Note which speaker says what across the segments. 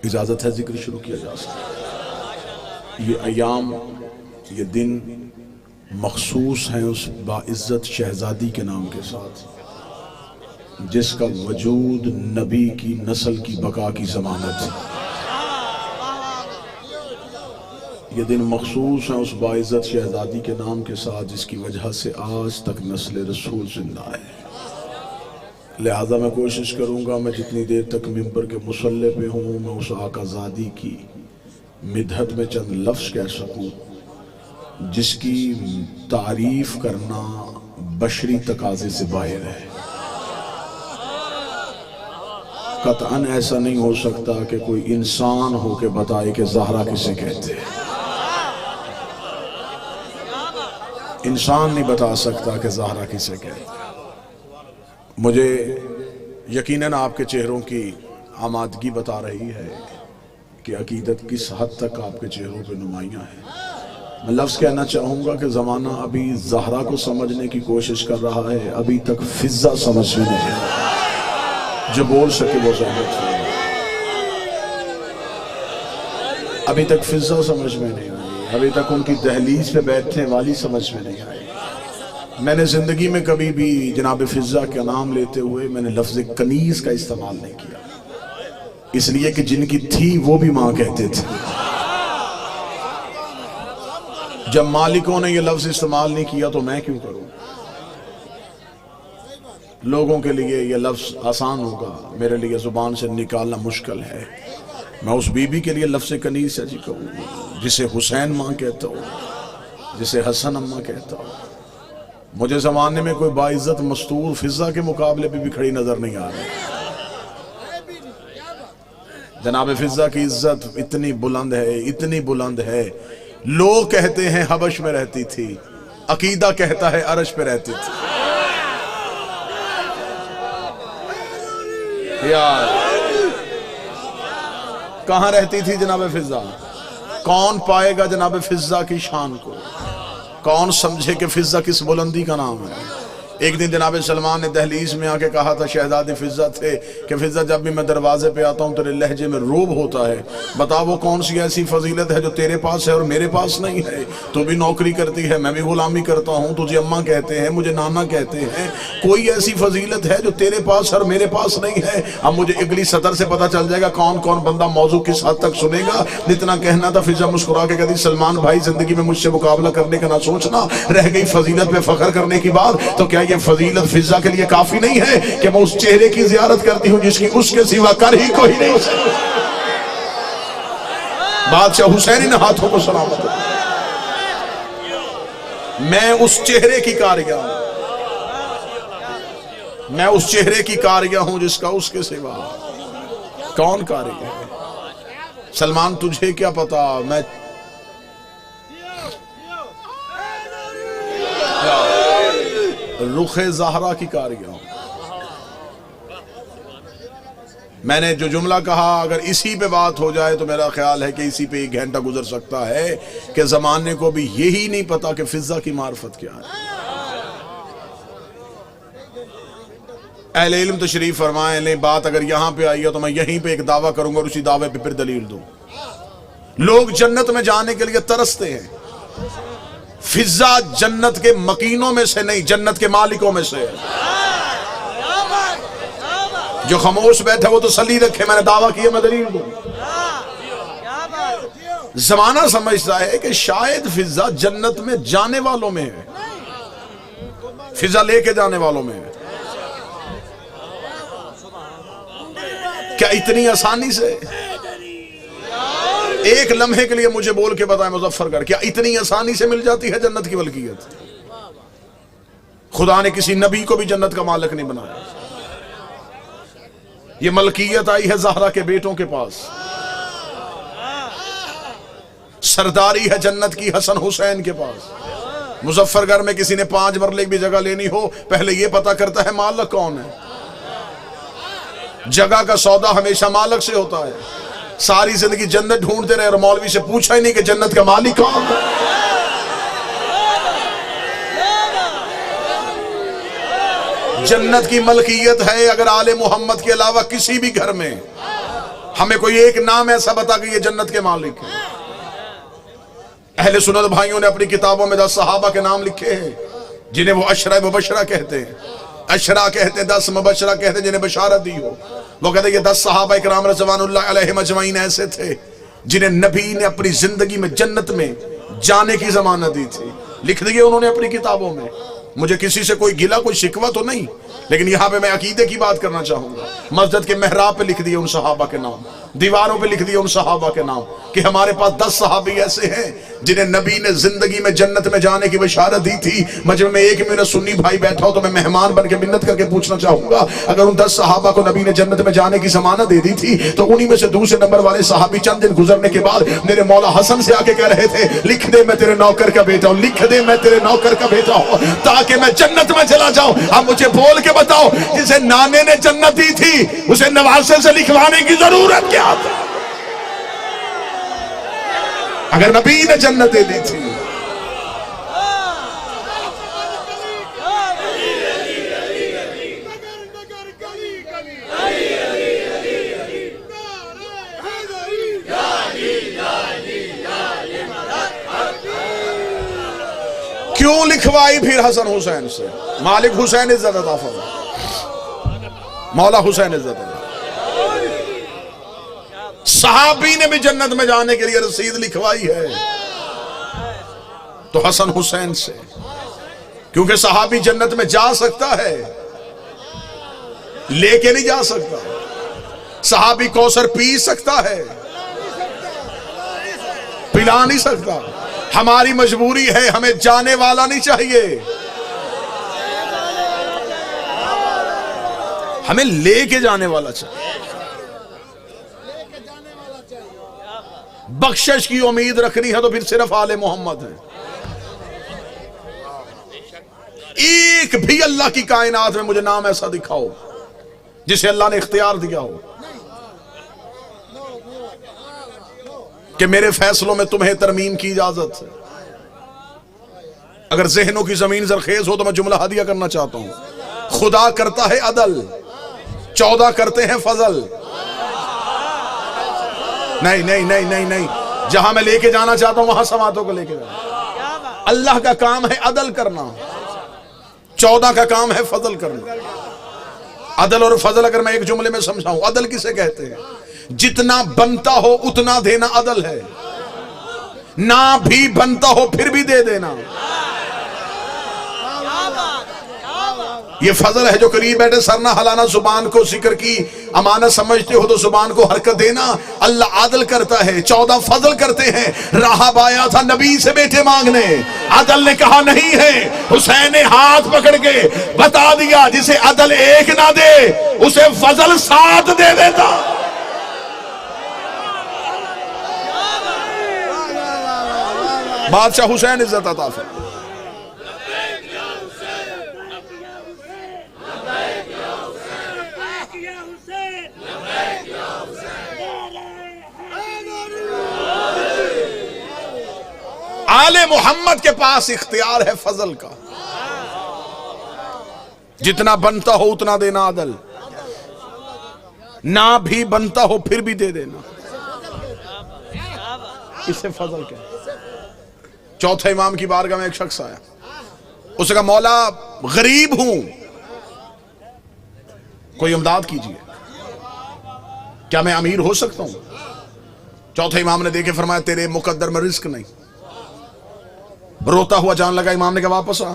Speaker 1: इजाज़त है जिक्र शुरू किया जा सकता। ये अयाम, ये दिन मखसूस हैं उस बाइज़्ज़त शहज़ादी के नाम के साथ जिसका वजूद नबी की नस्ल की बका की ज़मानत है। ये दिन मखसूस हैं उस बाइज़्ज़त शहज़ादी के नाम के साथ जिसकी वजह से आज तक नस्ल रसूल जिंदा है। लिहाजा मैं कोशिश करूँगा मैं जितनी देर तक मिंबर के मुसल्ले पे हूँ मैं उस आकाज़ादी की मिदहत में चंद लफ्ज़ कह सकूँ जिसकी तारीफ़ करना बशरी तकाज़े से बाहर है। कतअन ऐसा नहीं हो सकता कि कोई इंसान हो के बताए कि ज़हरा किसे कहते हैं। इंसान नहीं बता सकता कि ज़हरा किसे कहते हैं। मुझे यकीनन आपके चेहरों की आमादगी बता रही है कि अकीदत किस हद तक आपके चेहरों पे नुमाइयाँ हैं। मैं लफ्ज़ कहना चाहूँगा कि ज़माना अभी ज़हरा को समझने की कोशिश कर रहा है, अभी तक फिज़ा समझ में नहीं है। जो बोल सके वो ज़हमत से, अभी तक फिज़ा समझ में नहीं आई, अभी तक उनकी दहलीज पे बैठने वाली समझ में नहीं आई। मैंने ज़िंदगी में कभी भी जनाब फिज़ा का नाम लेते हुए मैंने लफ्ज़ कनीज़ का इस्तेमाल नहीं किया, इसलिए कि जिनकी थी वो भी माँ कहते थे। जब मालिकों ने ये लफ्ज़ इस्तेमाल नहीं किया तो मैं क्यों करूँ। लोगों के लिए ये लफ्ज़ आसान होगा, मेरे लिए ज़ुबान से निकालना मुश्किल है। मैं उस बीबी के लिए लफ्ज़ कनीज़ से जी कहूँ जिसे हुसैन माँ कहता हूँ, जिसे हसन अम्मा कहता हूँ। मुझे ज़माने में कोई बाइज़्ज़त मस्तूर फिज़ा के मुकाबले भी खड़ी नज़र नहीं आ रही। जनाब फिज़ा की इज्जत इतनी बुलंद है, इतनी बुलंद है, लोग कहते हैं हबश में रहती थी, अकीदा कहता है अरश पे रहती थी। यार कहाँ रहती थी जनाब फिज़ा? कौन पाएगा जनाब फिज़ा की शान को? कौन समझे कि फिज़ा किस बुलंदी का नाम है? एक दिन जनाब सलमान ने दहलीज में आके कहा था, शहजादी फिज़ा थे, कि फिज़ा जब भी मैं दरवाजे पे आता हूँ तेरे लहजे में रोब होता है, बता वो कौन सी ऐसी फजीलत है जो तेरे पास है और मेरे पास नहीं है। तू भी नौकरी करती है, मैं भी गुलामी करता हूँ, तुझे अम्मा कहते हैं, मुझे नाना कहते हैं, कोई ऐसी फजीलत है जो तेरे पास और मेरे पास नहीं है। अब मुझे अगली सतर से पता चल जाएगा कौन कौन बंदा मौजू किस हद तक सुनेगा। जितना कहना था फिज़ा मुस्कुरा के कहती, सलमान भाई जिंदगी में मुझसे मुकाबला करने का ना सोचना, रह गई फजीलत पे फख्र करने की बात, तो क्या ये फजीलत फिज़ा के लिए काफी नहीं है कि मैं उस चेहरे की ज़ियारत करती हूँ जिसकी उसके सिवा कर ही कोई नहीं। बादशाह हुसैन इन हाथों को सलामत, मैं उस चेहरे की कारिया हूं, मैं उस चेहरे की कारिया हूं जिसका उसके सिवा कौन कारिया है। सलमान तुझे क्या पता, मैं रुखे ज़हरा की कारिया हूं। मैंने जो जुमला कहा अगर इसी पे बात हो जाए तो मेरा ख्याल है कि इसी पे 1 घंटा गुजर सकता है कि ज़माने को भी यही नहीं पता कि फिज़ा की मार्फत क्या है। अहले इल्म तशरीफ फरमाए ले, बात अगर यहां पे आई है तो मैं यहीं पे एक दावा करूंगा और उसी दावे पे फिर दलील दूं। लोग जन्नत में जाने के लिए तरसते हैं, फिज़ा जन्नत के मकीनों में से नहीं, जन्नत के मालिकों में से है। जो खामोश बैठे वो तो सली रखे, मैंने दावा किया, मैं दलील दूं। जमाना समझता है कि शायद फिज़ा जन्नत में जाने वालों में है, फिज़ा लेके जाने वालों में है। क्या इतनी आसानी से? एक लम्हे के लिए मुझे बोल के बताएं मुजफ्फरगढ़, क्या इतनी आसानी से मिल जाती है जन्नत की मलकियत? खुदा ने किसी नबी को भी जन्नत का मालिक नहीं बनाया। ये मलकियत आई है ज़हरा के बेटों के पास। सरदारी है जन्नत की हसन हुसैन के पास। मुजफ्फरगढ़ में किसी ने 5 मरले की भी जगह लेनी हो, पहले यह पता करता है मालिक कौन है। जगह का सौदा हमेशा मालिक से होता है। सारी जिंदगी जन्नत ढूंढते रहे और मौलवी से पूछा ही नहीं कि जन्नत का मालिक कौन है। जन्नत की मलकियत है अगर आले मोहम्मद के अलावा किसी भी घर में हमें कोई एक नाम ऐसा बता कि ये जन्नत के मालिक है। अहले सुन्नत भाइयों ने अपनी किताबों में 10 सहाबा के नाम लिखे हैं जिन्हें वो अशरा मुबशरा कहते हैं। अशरा कहते हैं, 10 मुबशरा कहते हैं जिन्हें बशारत दी हो। वो कहते हैं ये 10 सहाबा इकराम रज़वानुल्लाह अलैहिम अजमईन ऐसे थे जिन्हें नबी ने अपनी जिंदगी में जन्नत में जाने की जमानत दी थी। लिख दिए उन्होंने अपनी किताबों में। मुझे किसी से कोई गिला कोई शिकवा तो नहीं, लेकिन यहाँ पे मैं अकीदे की बात करना चाहूंगा। मस्जिद के मेहराब पे लिख दिए उन सहाबा के नाम, दीवारों पे लिख दिए उन सहाबा के नाम कि हमारे पास 10 सहाबी ऐसे हैं जिन्हें नबी ने जिंदगी में जन्नत में जाने की बशारत दी थी। मजमे में एक मेरा सुन्नी भाई बैठा हो तो मैं मेहमान बन के मिन्नत करके पूछना चाहूंगा, अगर उन 10 सहाबा को नबी ने जन्नत में जाने की जमानत दे दी थी तो उन्हीं में से दूसरे नंबर वाले सहाबी चंद दिन गुजरने के बाद मेरे मौला हसन से आके कह रहे थे, लिख दे मैं तेरे नौकर का बेटा हूं, लिख दे मैं तेरे नौकर का बेटा हूं ताकि मैं जन्नत में चला जाऊं। अब मुझे बोल के बताओ, जिसे नाने ने जन्नत दी थी उसे नवासे से लिखवाने की जरूरत क्या थी अगर नबी ने जन्नत दे दी थी। क्यों लिखवाई फिर हसन हुसैन से? मालिक हुसैन इज्जत अता फरमा, मौला हुसैन इज्जत अता। सहाबी ने भी जन्नत में जाने के लिए रसीद लिखवाई है तो हसन हुसैन से, क्योंकि सहाबी जन्नत में जा सकता है, लेके नहीं जा सकता। सहाबी कौसर पी सकता है, पिला नहीं सकता। हमारी मजबूरी है, हमें जाने वाला नहीं चाहिए, हमें लेके जाने वाला चाहिए। बख्शिश की उम्मीद रखनी है तो फिर सिर्फ आले मोहम्मद है। एक भी अल्लाह की कायनात में मुझे नाम ऐसा दिखाओ जिसे अल्लाह ने इख्तियार दिया हो कि मेरे फैसलों में तुम्हें तरमीम की इजाजत है। अगर जहनों की जमीन जरखेज हो तो मैं जुमला हदिया करना चाहता हूं। खुदा करता है अदल, 14 करते हैं फजल। नहीं नहीं नहीं नहीं नहीं, जहां मैं लेके जाना चाहता हूं वहां समातों को लेके जाना। अल्लाह का काम है अदल करना, 14 का काम है फजल करना। अदल और फजल अगर मैं एक जुमले में समझाऊं, अदल किसे कहते हैं? जितना बनता हो उतना देना अदल है, ना भी बनता हो फिर भी दे देना ये फजल है। जो करीब बैठे सर ना हलाना, जुबान को जिक्र की अमानत समझते हो तो जुबान को हरकत देना। अल्लाह आदल करता है, 14 फजल करते हैं। राहब आया था नबी से बेटे मांगने, अदल ने कहा नहीं है। हुसैन ने हाथ पकड़ के बता दिया, जिसे अदल 1 ना दे उसे फजल 7 दे देता। बादशाह हुसैन इज्जत अता फरमा। आले मोहम्मद के पास इख्तियार है फजल का, जितना बनता हो उतना देना अदल, ना भी बनता हो फिर भी दे देना, इसे फजल कहते। चौथे इमाम की बारगाह में एक शख्स आया, उसने कहा मौला गरीब हूं, कोई इमदाद कीजिए, क्या मैं अमीर हो सकता हूं? चौथे इमाम ने देखे फरमाया तेरे मुकद्दर में रिस्क नहीं। रोता हुआ जान लगा। इमाम ने कहा वापस आ।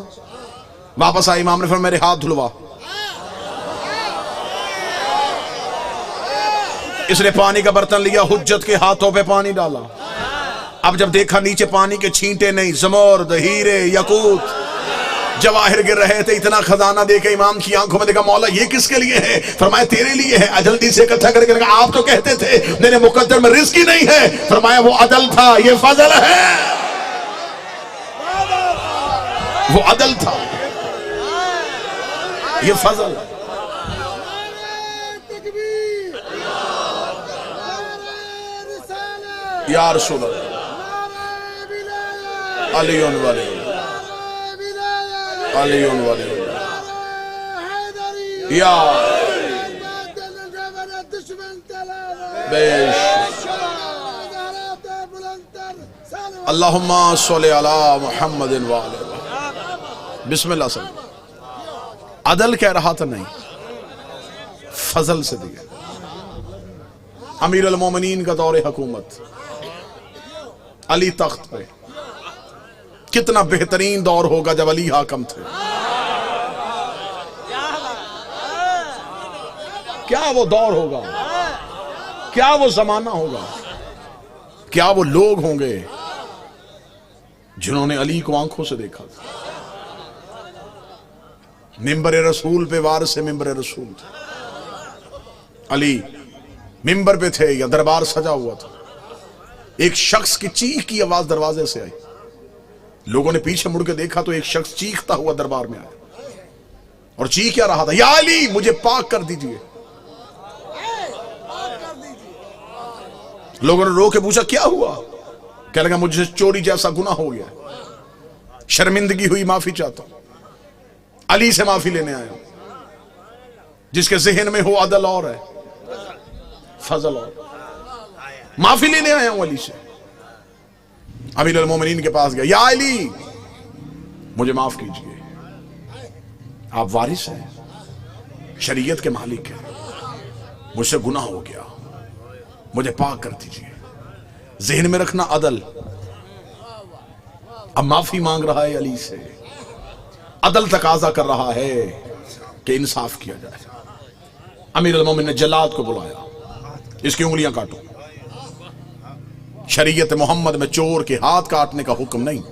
Speaker 1: वापस आ। इमाम ने फिर मेरे हाथ धुलवा। इसने पानी का बर्तन लिया, हुज्जत के हाथों पे पानी डाला। अब जब देखा नीचे पानी के छींटे नहीं, ज़मर्द, हीरे, यकूत, जवाहिर गिर रहे थे, इतना खजाना देखे इमाम की आंखों में देखा, मौला ये किसके लिए है? फरमाया तेरे लिए है। जल्दी से इकट्ठा करके लगा, आप तो कहते थे मेरे मुकद्दर में रिस्क ही नहीं है। फरमाया वो अदल था, ये फजल है। वो अदल था, ये फजल। या रसूल अल्लाह, अलीउन वाले, अलीउन वाले, या अल्लाहुम्मा सल्ली अला मुहम्मदिन व आले बिस्मिल्लाह से। अदल कह रहा था नहीं, फजल से दिया। अमीर अल मोमिनीन का दौरे हुकूमत, अली तख्त पे। कितना बेहतरीन दौर होगा जब अली हाकम थे। क्या वो दौर होगा, क्या वो जमाना होगा, क्या वो लोग होंगे जिन्होंने अली को आंखों से देखा था। मिंबर रसूल पे वारिस से मिंबर रसूल थे। अली मिंबर पे थे या दरबार सजा हुआ था। एक शख्स की चीख की आवाज दरवाजे से आई। लोगों ने पीछे मुड़ के देखा तो एक शख्स चीखता हुआ दरबार में आया और चीख क्या रहा था, या अली मुझे पाक कर दीजिए। लोगों ने रो के पूछा क्या हुआ? कह लगा मुझे चोरी जैसा गुनाह हो गया, शर्मिंदगी हुई, माफी चाहता हूं। अली से माफी लेने आया जिसके जहन में हो अदल और है, फजल और। माफी लेने आया हूं अली से। अमीर अल मोमिनीन के पास गया, या अली मुझे माफ कीजिए, आप वारिस हैं, शरीयत के मालिक हैं, मुझसे गुनाह हो गया, मुझे पाक कर दीजिए। जहन में रखना अदल। अब माफी मांग रहा है अली से। अदल तकाजा कर रहा है कि इंसाफ किया जाए। अमीर अल मोमिन ने जल्लाद को बुलाया, इसकी उंगलियां काटो। शरीयत मोहम्मद में चोर के हाथ काटने का हुक्म नहीं,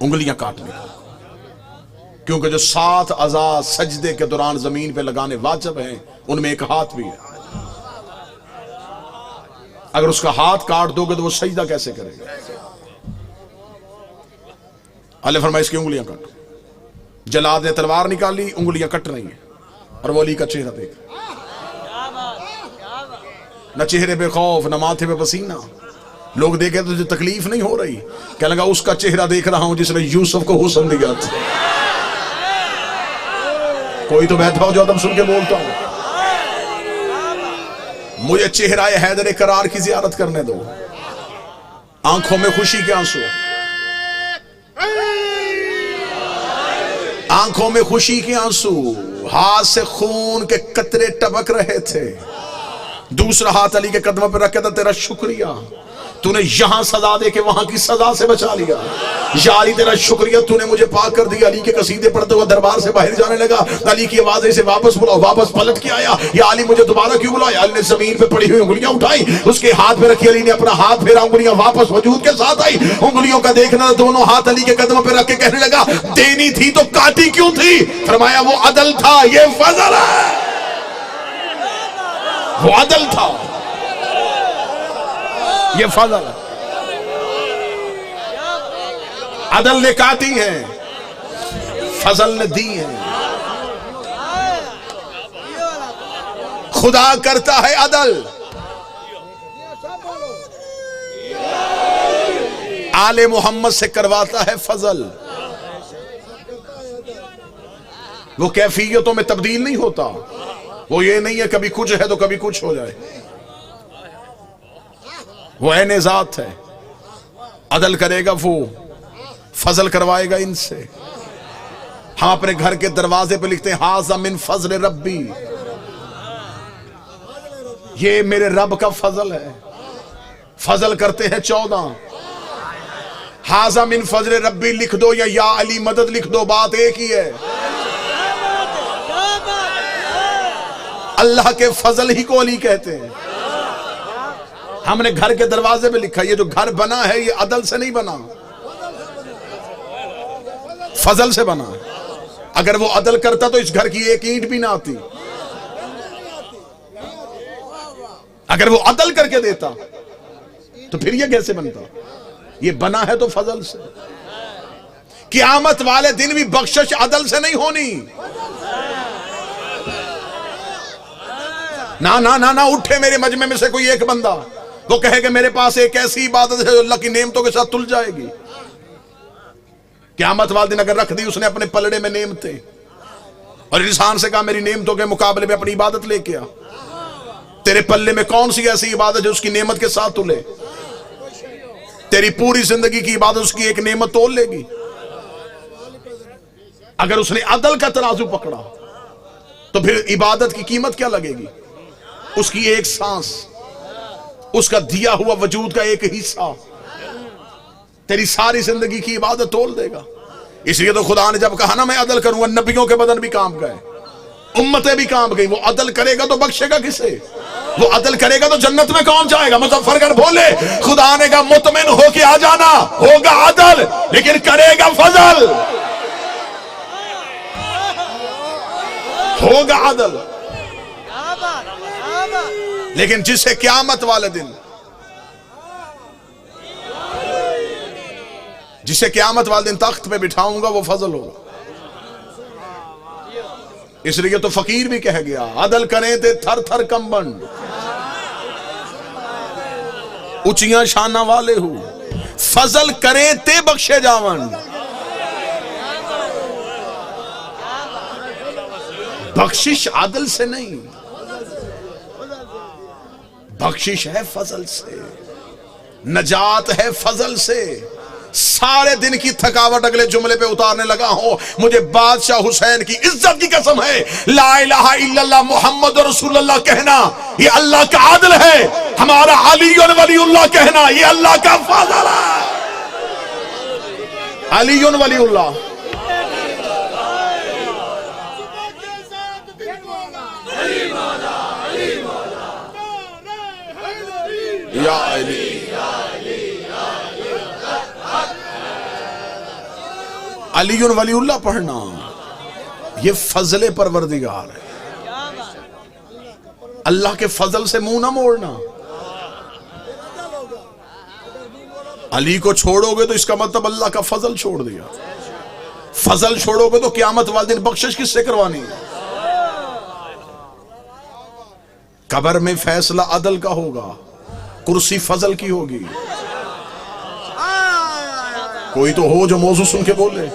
Speaker 1: उंगलियां काटने का। क्योंकि जो 7 अज़ा सजदे के दौरान जमीन पे लगाने वाजिब हैं, उनमें एक हाथ भी है। अगर उसका हाथ काट दोगे तो वो सजदा कैसे करेगा? अल्लाह फरमाए इसकी उंगलियां काटो। जल्लाद ने तलवार निकाली, उंगलियां कट रही हैं और वो अली का चेहरा देख, न चेहरे पे खौफ, न माथे पे पसीना। लोग देखे तो तुझे तकलीफ नहीं हो रही? क्या लगा उसका चेहरा देख रहा हूं जिसने यूसुफ को हुस्न दिया था। कोई तो बैठा हो जो तब सुन के बोलता हूं, मुझे चेहरा हैदर करार की जियारत करने दो। आंखों में खुशी के आंसू, आंखों में खुशी के आंसू, हाथ से खून के कतरे टपक रहे थे। दूसरा हाथ अली के कदमों पर रख के था, तेरा शुक्रिया, तूने यहां सजा दे के वहां की सजा से बचा लिया। या अली तेरा शुक्रिया, तूने मुझे पाक कर दिया। अली के कसीदे पढ़ते हुए दरबार से बाहर जाने लगा। अली की आवाज से वापस बुलाओ, वापस पलट के आया, या अली मुझे दोबारा क्यों बुलाया? अली ने जमीन पे पड़ी हुई उंगलियां उठाई, उसके हाथ में रखी। अली ने अपना हाथ फेरा, उंगलियां वापस वजूद के साथ आई। उंगलियों का देखना, दोनों हाथ अली के कदमों पर रख के कहने लगा, देनी थी तो काटी क्यों थी? फरमाया वो अदल था, ये फजल है। वो अदल था, ये फजल है। अदल ने काटी है, फजल ने दी है। खुदा करता है अदल, आले मोहम्मद से करवाता है फजल। वो कैफियतों में तब्दील नहीं होता। वो ये नहीं है कभी कुछ है तो कभी कुछ हो जाए। वो ऐने ज़ात है, अदल करेगा, वो फजल करवाएगा इनसे। हम अपने घर के दरवाजे पे लिखते हैं, हाज़ा मिन फजल रब्बी, ये मेरे रब का फजल है। फजल करते हैं 14। हाज़ा मिन फजल रब्बी लिख दो या अली मदद लिख दो, बात एक ही है। अल्लाह के फजल ही को अली कहते हैं। हमने घर के दरवाजे पे लिखा, ये जो घर बना है ये अदल से नहीं बना, फजल से बना। अगर वो अदल करता तो इस घर की एक ईंट भी ना आती। अगर वो अदल करके देता तो फिर ये कैसे बनता? ये बना है तो फजल से। क़यामत वाले दिन भी बख्शिश अदल से नहीं होनी। ना ना ना ना उठे मेरे मजमे में से कोई एक बंदा, वो कहेगा मेरे पास एक ऐसी इबादत है जो अल्लाह की नेमतों के साथ तुल जाएगी। क़यामत वाले दिन अगर रख दी उसने अपने पलड़े में नेमतें और इंसान से कहा मेरी नेमतों के मुकाबले में अपनी इबादत लेके आ, तेरे पल्ले में कौन सी ऐसी इबादत है उसकी नेमत के साथ तुले? तेरी पूरी जिंदगी की इबादत उसकी एक नेमत तोल लेगी? अगर उसने अदल का तराजू पकड़ा तो फिर इबादत की कीमत क्या लगेगी? उसकी एक सांस, उसका दिया हुआ वजूद का एक हिस्सा तेरी सारी जिंदगी की इबादत तोल देगा। इसलिए तो खुदा ने जब कहा ना मैं अदल करूंगा, नबियों के बदन भी काम गए, उम्मतें भी काम गई। वो अदल करेगा तो बख्शेगा किसे? वो अदल करेगा तो जन्नत में कौन जाएगा? मुज़फ्फरगढ़ बोले खुदा ने कहा मुतमिन होके आ जाना, होगा अदल लेकिन करेगा फजल, होगा अदल। लेकिन जिसे क़यामत वाले दिन, जिसे क़यामत वाले दिन तख्त पे बिठाऊंगा वो फजल होगा। इसलिए तो फकीर भी कह गया अदल करें थे थर थर कंबन, ऊंचियां शाना वाले हो, फजल करें ते बख्शे जावन। बख्शिश आदल से नहीं, बख्शिश है फजल से, नजात है फजल से। सारे दिन की थकावट अगले जुमले पे उतारने लगा हूं, मुझे बादशाह हुसैन की इज्जत की कसम है, ला इलाहा इल्लल्लाह मुहम्मद रसूलुल्लाह कहना ये अल्लाह का आदल है, हमारा अली वलीउल्लाह कहना ये अल्लाह का फजल है। अली वलीउल्लाह या अली, अली वलीउल्लाह पढ़ना ये फजले परवरदिगार है। अल्लाह के फजल से मुंह ना मोड़ना। अली को छोड़ोगे तो इसका मतलब अल्लाह का फजल छोड़ दिया। फजल छोड़ोगे तो क़यामत वाले दिन बख्शिश किससे करवानी है? कब्र में फैसला अदल का होगा, कुर्सी फजल की होगी। कोई तो हो जो मौजू सुन के बोले।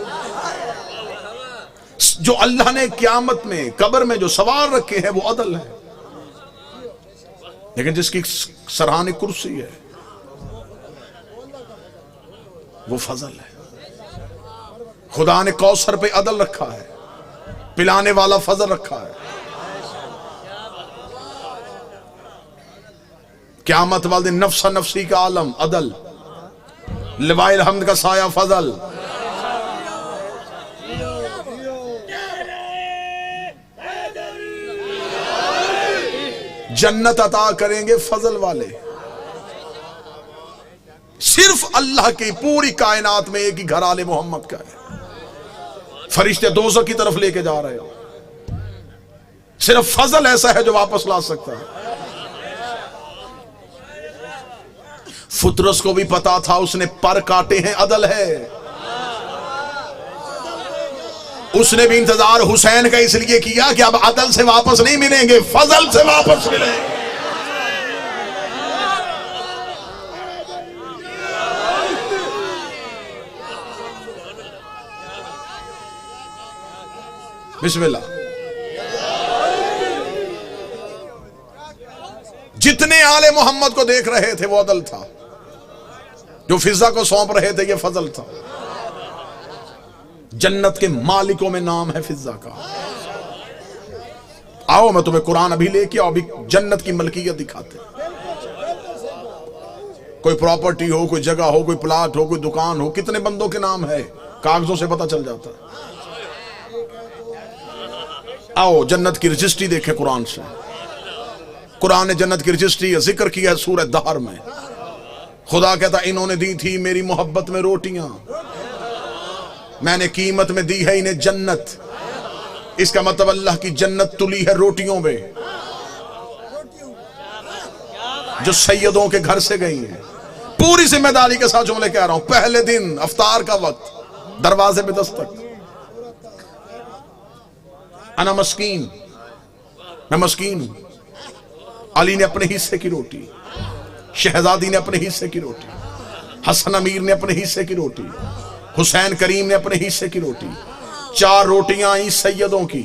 Speaker 1: जो अल्लाह ने क़यामत में कब्र में जो सवाल रखे हैं वो अदल है, लेकिन जिसकी सरहाने कुर्सी है वो फजल है। खुदा ने कौसर पे अदल रखा है, पिलाने वाला फजल रखा है। क़यामत वाले दिन नफ्सा नफ्सी का आलम अदल, लिवाइल हम्द का साया फजल। जन्नत अता करेंगे फजल वाले। सिर्फ अल्लाह की पूरी कायनात में एक ही घर आले मोहम्मद का है। फरिश्ते दोज़ख की तरफ लेके जा रहे हो, सिर्फ फजल ऐसा है जो वापस ला सकता है। फुतरस को भी पता था, उसने पर काटे हैं, अदल है। उसने भी इंतजार हुसैन का इसलिए किया कि अब अदल से वापस नहीं मिलेंगे, फजल से वापस मिलेंगे। बिस्मिल्लाह। जितने आले मोहम्मद को देख रहे थे वो अदल था, जो फिजा को सौंप रहे थे ये फजल था। जन्नत के मालिकों में नाम है फिजा का। आओ मैं तुम्हें कुरान अभी लेके आओ, अभी जन्नत की मलकियत दिखाते। कोई प्रॉपर्टी हो, कोई जगह हो, कोई प्लाट हो, कोई दुकान हो, कितने बंदों के नाम है कागजों से पता चल जाता है। आओ जन्नत की रजिस्ट्री देखे कुरान से। कुरान ने जन्नत की रजिस्ट्री का जिक्र किया है सूरह दहर में। खुदा कहता इन्होंने दी थी मेरी मोहब्बत में रोटियां, मैंने कीमत में दी है इन्हें जन्नत। इसका मतलब अल्लाह की जन्नत तुली है रोटियों में, जो सैयदों के घर से गई हैं। पूरी जिम्मेदारी के साथ जुमले कह रहा हूं। पहले दिन अफ्तार का वक्त, दरवाजे पे दस्तक, अना मस्कीन, मैं मस्कीन हूं। अली ने अपने हिस्से की रोटी, शहजादी ने अपने हिस्से की रोटी, हसन अमीर ने अपने हिस्से की रोटी, हुसैन करीम ने अपने हिस्से की रोटी। 4 रोटियां आई सैयदों की,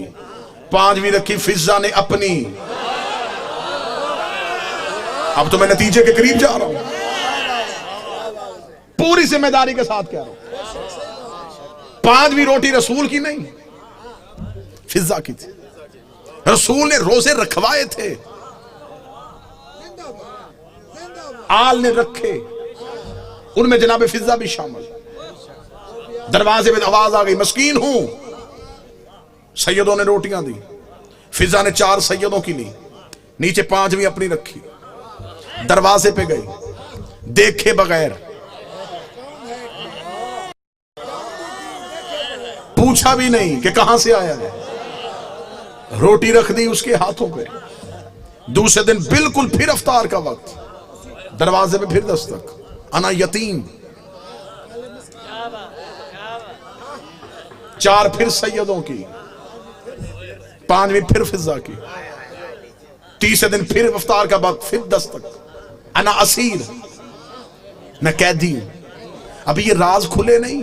Speaker 1: 5वीं रखी फिजा ने अपनी। अब तो मैं नतीजे के करीब जा रहा हूं, पूरी जिम्मेदारी के साथ कह रहा हूं। 5वीं रोटी रसूल की नहीं, फिजा की थी। रसूल ने रोजे रखवाए थे, आल ने रखे, उनमें जनाब फिजा भी शामिल। दरवाजे में आवाज आ गई, मस्कीन हूं। सैयदों ने रोटियां दी, फिजा ने 4 सैयदों की ली, नीचे 5वीं अपनी रखी। दरवाजे पे गई, देखे बगैर, पूछा भी नहीं कि कहां से आया है, रोटी रख दी उसके हाथों पे। दूसरे दिन बिल्कुल फिर अफ्तार का वक्त, दरवाजे पे फिर दस्तक, अना यतीम। 4 फिर सैयदों की, 5वीं फिर फिजा की। तीसरे दिन फिर अफ्तार का वक्त, फिर दस्तक, अना असीर, मैं कैदी हूं। अभी ये राज खुले नहीं।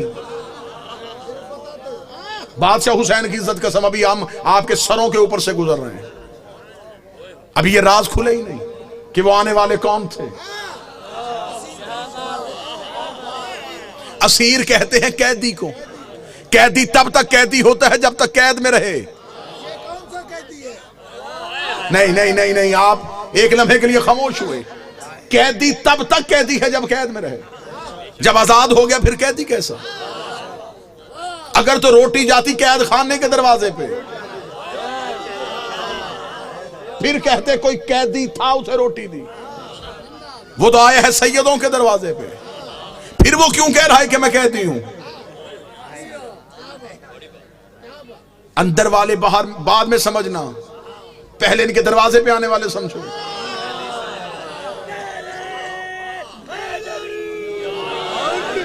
Speaker 1: बादशाह हुसैन की इज्जत कसम, अभी हम आपके सरों के ऊपर से गुजर रहे हैं, अभी ये राज खुले ही नहीं कि वो आने वाले कौन थे। असीर कहते हैं कैदी को। कैदी तब तक कैदी होता है जब तक कैद में रहे। नहीं नहीं नहीं नहीं, आप एक लम्हे के लिए खामोश हुए। कैदी तब तक कैदी है जब कैद में रहे, जब आजाद हो गया फिर कैदी कैसा? अगर तो रोटी जाती कैद खाने के दरवाजे पे, फिर कहते कोई कैदी था उसे रोटी दी। वो तो आया है सैयदों के दरवाजे पे, फिर वो क्यों कह रहा है कि मैं कैदी हूं? अंदर वाले बाहर बाद में समझना, पहले इनके दरवाजे पे आने वाले समझो।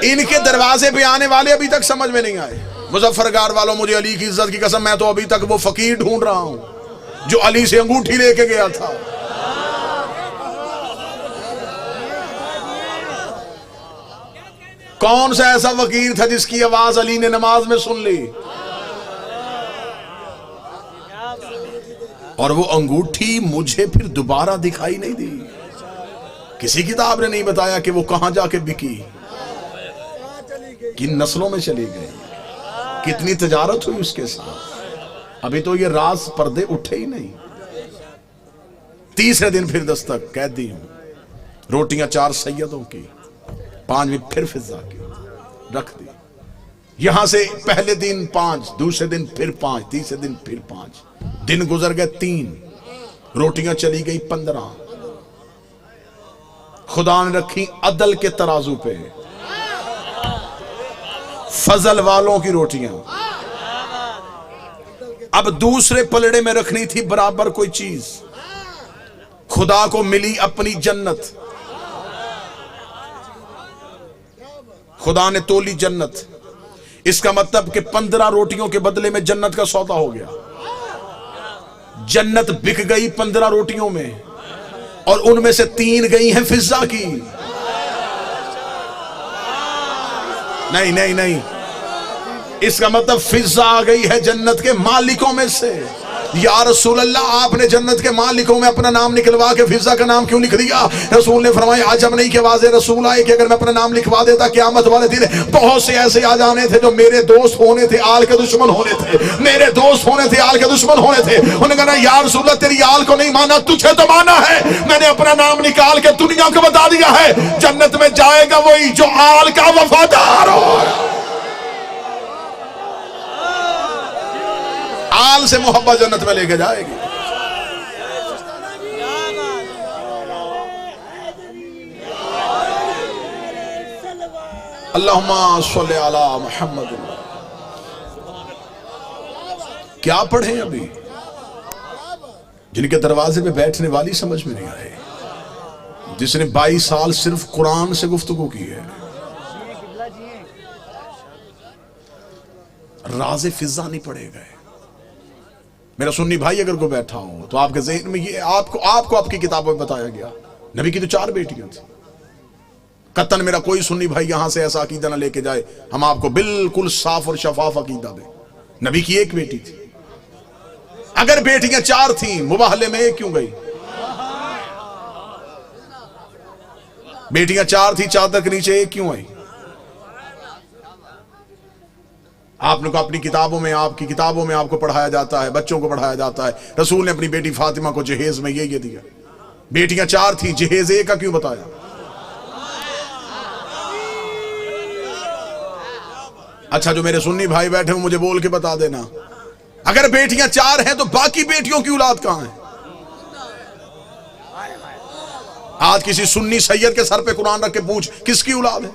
Speaker 1: इनके दरवाजे पे आने वाले अभी तक समझ में नहीं आए। मुजफ्फरगढ़ वालों, मुझे अली की इज्जत की कसम, मैं तो अभी तक वो फकीर ढूंढ रहा हूं जो अली से अंगूठी लेके गया था। कौन सा ऐसा फकीर था जिसकी आवाज अली ने नमाज में सुन ली? और वो अंगूठी मुझे फिर दोबारा दिखाई नहीं दी। किसी किताब ने नहीं बताया कि वो कहां जाके बिकी, किन नस्लों में चली गई, कितनी तजारत हुई उसके साथ। अभी तो ये राज पर्दे उठे ही नहीं। तीसरे दिन फिर दस्तक, कैदी हूं। रोटियां 4 सैयदों की, 5वीं फिर फिजा की, रख दी। यहां से पहले दिन 5, दूसरे दिन फिर 5, तीसरे दिन फिर 5। दिन गुजर गए 3, रोटियां चली गई 15। खुदा ने रखी अदल के तराजू पे, फजल वालों की रोटियां। अब दूसरे पलड़े में रखनी थी बराबर कोई चीज। खुदा को मिली अपनी जन्नत, खुदा ने तोली जन्नत। इसका मतलब कि 15 रोटियों के बदले में जन्नत का सौदा हो गया। जन्नत बिक गई 15 रोटियों में, और उनमें से 3 गई हैं फिजा की। नहीं नहीं नहीं, इसका मतलब फिजा आ गई है जन्नत के मालिकों में से। या रसूल अल्लाह, आपने जन्नत के मालिकों में अपना नाम निकलवा के फिजा का नाम क्यों लिख दिया? रसूल ने फरमाया, आज हम नहीं के वाज़े रसूल आए कि अगर मैं अपना नाम लिखवा देता क़यामत वाले दिन बहुत से ऐसे आ जाने थे जो मेरे दोस्त होने थे, आल के दुश्मन होने थे, मेरे दोस्त होने थे, आल के दुश्मन होने थे। उन्होंने कहा, या रसूल अल्लाह, तेरी आल को नहीं माना, तुझे तो माना है। मैंने अपना नाम निकाल के दुनिया को बता दिया है, जन्नत में जाएगा वही जो आल का वफादार हो। आल से मोहब्बत जन्नत में लेके जाएगी। अल्लाहुम्मा सल्ली अला मुहम्मद। क्या पढ़े अभी? जिनके दरवाजे पे बैठने वाली समझ में नहीं आए, जिसने 22 साल सिर्फ कुरान से गुफ्तगू की है। राज़े फिजा नहीं पढ़े गए। मेरा सुन्नी भाई अगर कोई बैठा हो तो आपके ज़हन में ये आपको आपकी किताबों में बताया गया, नबी की तो 4 बेटियां थी। कतन मेरा कोई सुन्नी भाई यहां से ऐसा अकीदा ना लेके जाए, हम आपको बिल्कुल साफ और शफाफ अकीदा दें। नबी की 1 बेटी थी। अगर बेटियां 4 थी, मुबाहले में 1 क्यों गई? बेटियां 4 थी, चादर के नीचे एक क्यों आई? आपने को अपनी किताबों में, आपकी किताबों में आपको पढ़ाया जाता है, बच्चों को पढ़ाया जाता है, रसूल ने अपनी बेटी फातिमा को जहेज में ये दिया। बेटियां 4 थी, जहेज एक का क्यों बताया? अच्छा, जो मेरे सुन्नी भाई बैठे हो मुझे बोल के बता देना, अगर बेटियां 4 हैं तो बाकी बेटियों की औलाद कहां है? आज किसी सुन्नी सैयद के सर पे कुरान रख के पूछ किसकी औलाद है,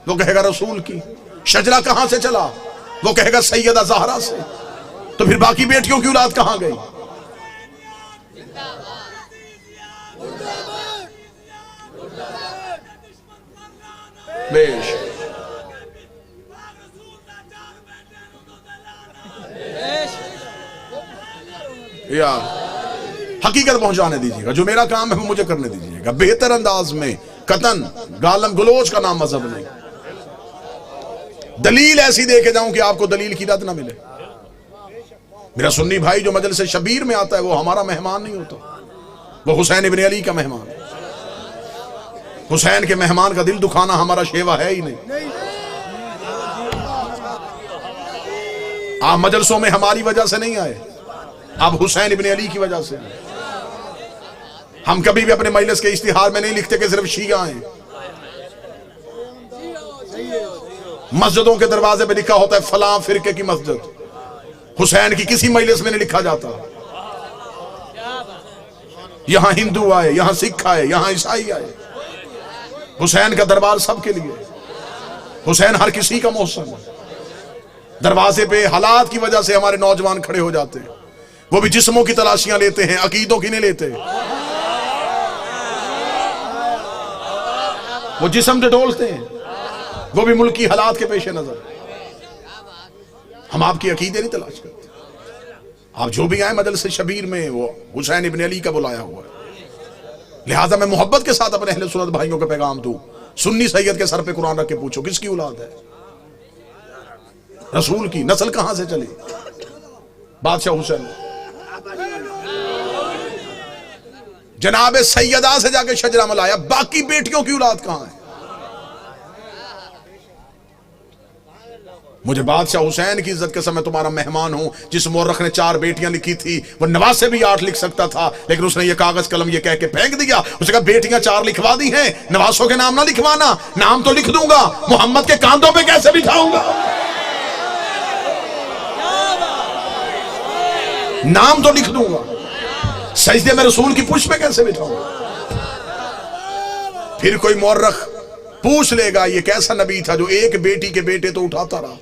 Speaker 1: वो कहेगा रसूल की। शजरा कहां से चला, वो कहेगा सैयदा ज़हरा से। तो फिर बाकी बेटियों की औलाद कहां गई? बेश यार, हकीकत पहुंचाने दीजिएगा, जो मेरा काम है वो मुझे करने दीजिएगा, बेहतर अंदाज में, कतन गालम गलोच का नाम मजहब नहीं। दलील ऐसी दे के जाऊं कि आपको दलील की रद ना मिले। मेरा सुन्नी भाई जो मजलिस शबीर में आता है वो हमारा मेहमान नहीं होता, वो हुसैन इब्न अली का मेहमान। हुसैन के मेहमान का दिल दुखाना हमारा शेवा है ही नहीं। आप मजलिसों में हमारी वजह से नहीं आए, आप हुसैन इब्न अली की वजह से। हम कभी भी अपने मजलिस के इश्तिहार में नहीं लिखते कि सिर्फ शिया हैं। मस्जिदों के दरवाजे पे लिखा होता है फलां फिरके की मस्जिद, हुसैन की किसी मजलिस में नहीं लिखा जाता। यहां हिंदू आए, यहां सिख आए, यहां ईसाई आए, हुसैन का दरबार सबके लिए। हुसैन हर किसी का मौसम है। दरवाजे पे हालात की वजह से हमारे नौजवान खड़े हो जाते हैं, वो भी जिस्मों की तलाशियां लेते हैं, अकीदों की नहीं लेते। वो जिस्म से डोलते हैं, वो भी मुल्क की हालात के पेश नजर। हम आपकी अकीदे नहीं तलाश करते। आप जो भी आए मजलिस शबीर में वो हुसैन इब्न अली का बुलाया हुआ है। लिहाजा मैं मोहब्बत के साथ अपने अहले सुन्नत भाइयों को पैगाम दूं, सुन्नी सैयद के सर पे कुरान रख के पूछो किसकी औलाद है? रसूल की। नस्ल कहां से चली? बादशाह हुसैन। जनाब सैयदा से जाके शजरा मलाया, बाकी बेटियों की औलाद कहां है? मुझे बादशाह हुसैन की इज्जत के समय तुम्हारा मेहमान हूं। जिस मोरख ने 4 बेटियां लिखी थी वो नवाज से भी 8 लिख सकता था, लेकिन उसने ये कागज कलम ये कह के फेंक दिया। उसने कहा बेटियां 4 लिखवा दी हैं, नवासों के नाम ना लिखवाना। नाम तो लिख दूंगा, मोहम्मद के कांधों पे कैसे बिठाऊंगा? नाम तो लिख दूंगा, सजदे में रसूल की पुष्प पे कैसे बिठाऊंगा? फिर कोई मोरख पूछ लेगा ये कैसा नबी था जो एक बेटी के बेटे तो उठाता रहा।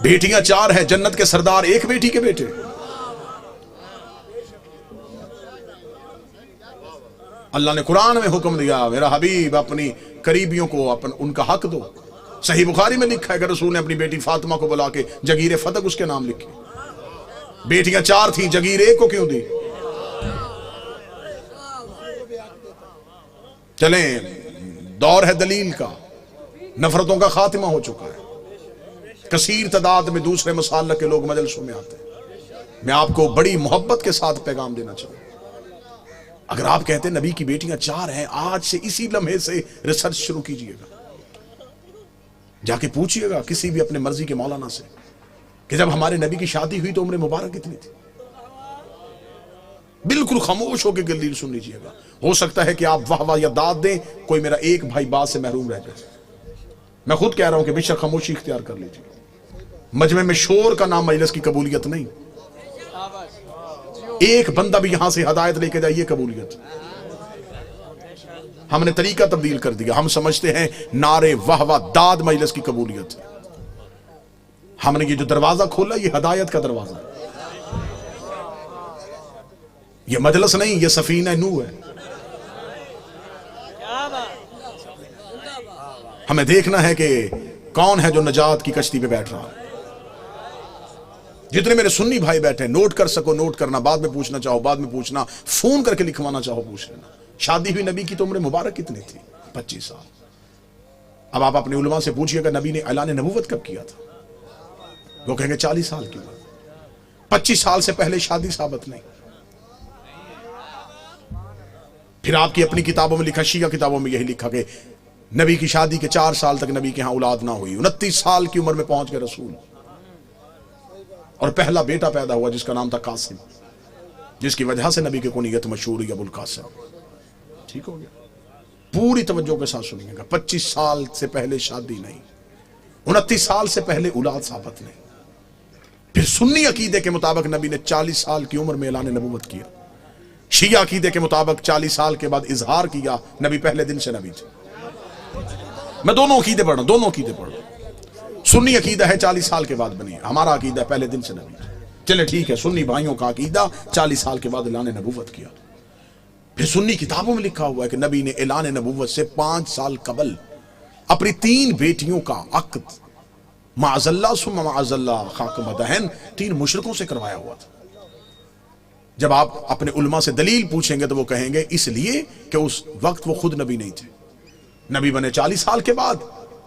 Speaker 1: बेटियां 4 हैं, जन्नत के सरदार एक बेटी के बेटे। अल्लाह ने कुरान में हुक्म दिया, मेरा हबीब अपनी करीबियों को उनका हक दो। सही बुखारी में लिखा है कि रसूल ने अपनी बेटी फातिमा को बुला के जगीर फतक उसके नाम लिखी। बेटियां 4 थी, जगीर एक को क्यों दी? चलें, दौर है दलील का, नफरतों का खात्मा हो चुका है। कसीर तादाद में दूसरे मसालक के लोग मजलिसों में आते हैं। मैं आपको बड़ी मोहब्बत के साथ पैगाम देना चाहूँ, अगर आप कहते हैं नबी की बेटियां 4 हैं, आज से इसी लम्हे से रिसर्च शुरू कीजिएगा। जाके पूछिएगा किसी भी अपने मर्जी के मौलाना से कि जब हमारे नबी की शादी हुई तो उम्र मुबारक कितनी थी। बिल्कुल खामोश होकर दलील सुन लीजिएगा। हो सकता है कि आप वाह वाह या दाद दें, कोई मेरा एक भाई बात से महरूम रह जाए। मैं खुद कह रहा हूं कि बेशक खामोशी इख्तियार कर लीजिए। मजमे में शोर का नाम मजलिस की कबूलियत नहीं। एक बंदा भी यहां से हदायत लेके जाए, ये कबूलियत। हमने तरीका तब्दील कर दिया। हम समझते हैं नारे वाह वाह दाद मजलिस की कबूलियत। हमने ये जो दरवाजा खोला ये हदायत का दरवाजा है। ये मजलिस नहीं, ये सफीना नूह है। हमें देखना है कि कौन है जो नजात की कश्ती पे बैठ रहा है। जितने मेरे सुन्नी भाई बैठे, नोट कर सको नोट करना, बाद में पूछना चाहो बाद में पूछना, फोन करके लिखवाना चाहो पूछ लेना। शादी हुई नबी की तो उम्र मुबारक कितनी थी? 25 साल। अब आप अपने उलमा से पूछिएगा नबी ने ऐलान नबूवत कब किया था? वो कहेंगे 40 साल की उम्र। 25 साल से पहले शादी साबित नहीं। फिर आपकी अपनी किताबों में लिखा, शिया किताबों में यही लिखा कि नबी की शादी के 4 साल तक नबी के यहां औलाद ना हुई। 29 साल की उम्र में पहुंच गए रसूल, और पहला बेटा पैदा हुआ जिसका नाम था कासिम, जिसकी वजह से नबी की कुनियत मशहूर हुई अबुल कासिम। ठीक हो गया? पूरी तवज्जो के साथ सुनिएगा। 25 साल से पहले शादी नहीं, 29 साल से पहले औलाद साबित नहीं। फिर सुन्नी अकीदे के मुताबिक नबी ने 40 साल की उम्र में ऐलान नबूवत किया। शिया अकीदे के मुताबिक 40 साल के बाद इजहार किया, नबी पहले दिन से नबी थे। मैं दोनों अकीदे पढ़ रहा हूं, दोनों अकीदे पढ़ रहा हूं। सुन्नी अकीदा है 40 साल के बाद बनी, हमारा अकीदा है पहले दिन से नबी थे। चले ठीक है, सुन्नी भाइयों का अकीदा 40 साल के बाद ऐलान नबूवत किया। फिर सुन्नी किताबों में लिखा हुआ है कि नबी ने ऐलान नबूवत से 5 साल कबल अपनी 3 बेटियों का अक्द माअज़ल्ला सुम्मा माअज़ल्ला खाक मदहन 3 मुशरिकों से करवाया हुआ था। जब आप अपने उलमा से दलील पूछेंगे तो वो कहेंगे इसलिए कि उस वक्त वो खुद नबी नहीं थे, नबी बने 40 साल के बाद,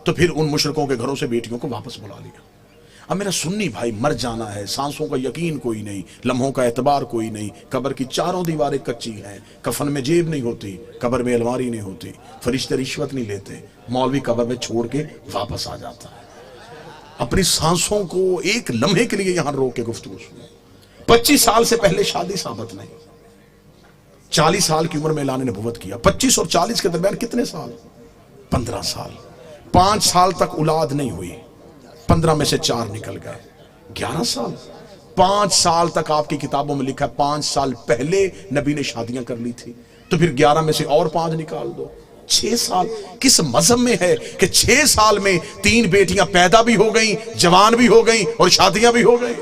Speaker 1: तो फिर उन मुशरिकों के घरों से बेटियों को वापस बुला लिया। अब मेरा सुन्नी भाई, मर जाना है, सांसों का यकीन कोई नहीं, लम्हों का एतबार कोई नहीं, कब्र की चारों दीवारें कच्ची हैं, कफन में जेब नहीं होती, कब्र में अलमारी नहीं होती, फरिश्ते रिश्वत नहीं लेते, मौलवी कब्र में छोड़ के वापस आ जाता है। अपनी सांसों को एक लम्हे के लिए यहां रोक के गुफ्तगू सुनो। 25 साल से पहले शादी साबित नहीं, 40 साल की उम्र में ऐलान नबूवत किया। 25 और 40 के दरमियान कितने साल? 15 साल। 5 साल तक औलाद नहीं हुई, 15 में से 4 निकल गए, 11 साल। 5 साल तक आपकी किताबों में लिखा है 5 साल पहले नबी ने शादियां कर ली थी, तो फिर 11 में से और 5 निकाल दो, 6 साल। किस मजहब में है कि 6 साल में 3 बेटियां पैदा भी हो गई, जवान भी हो गई और शादियां भी हो गई?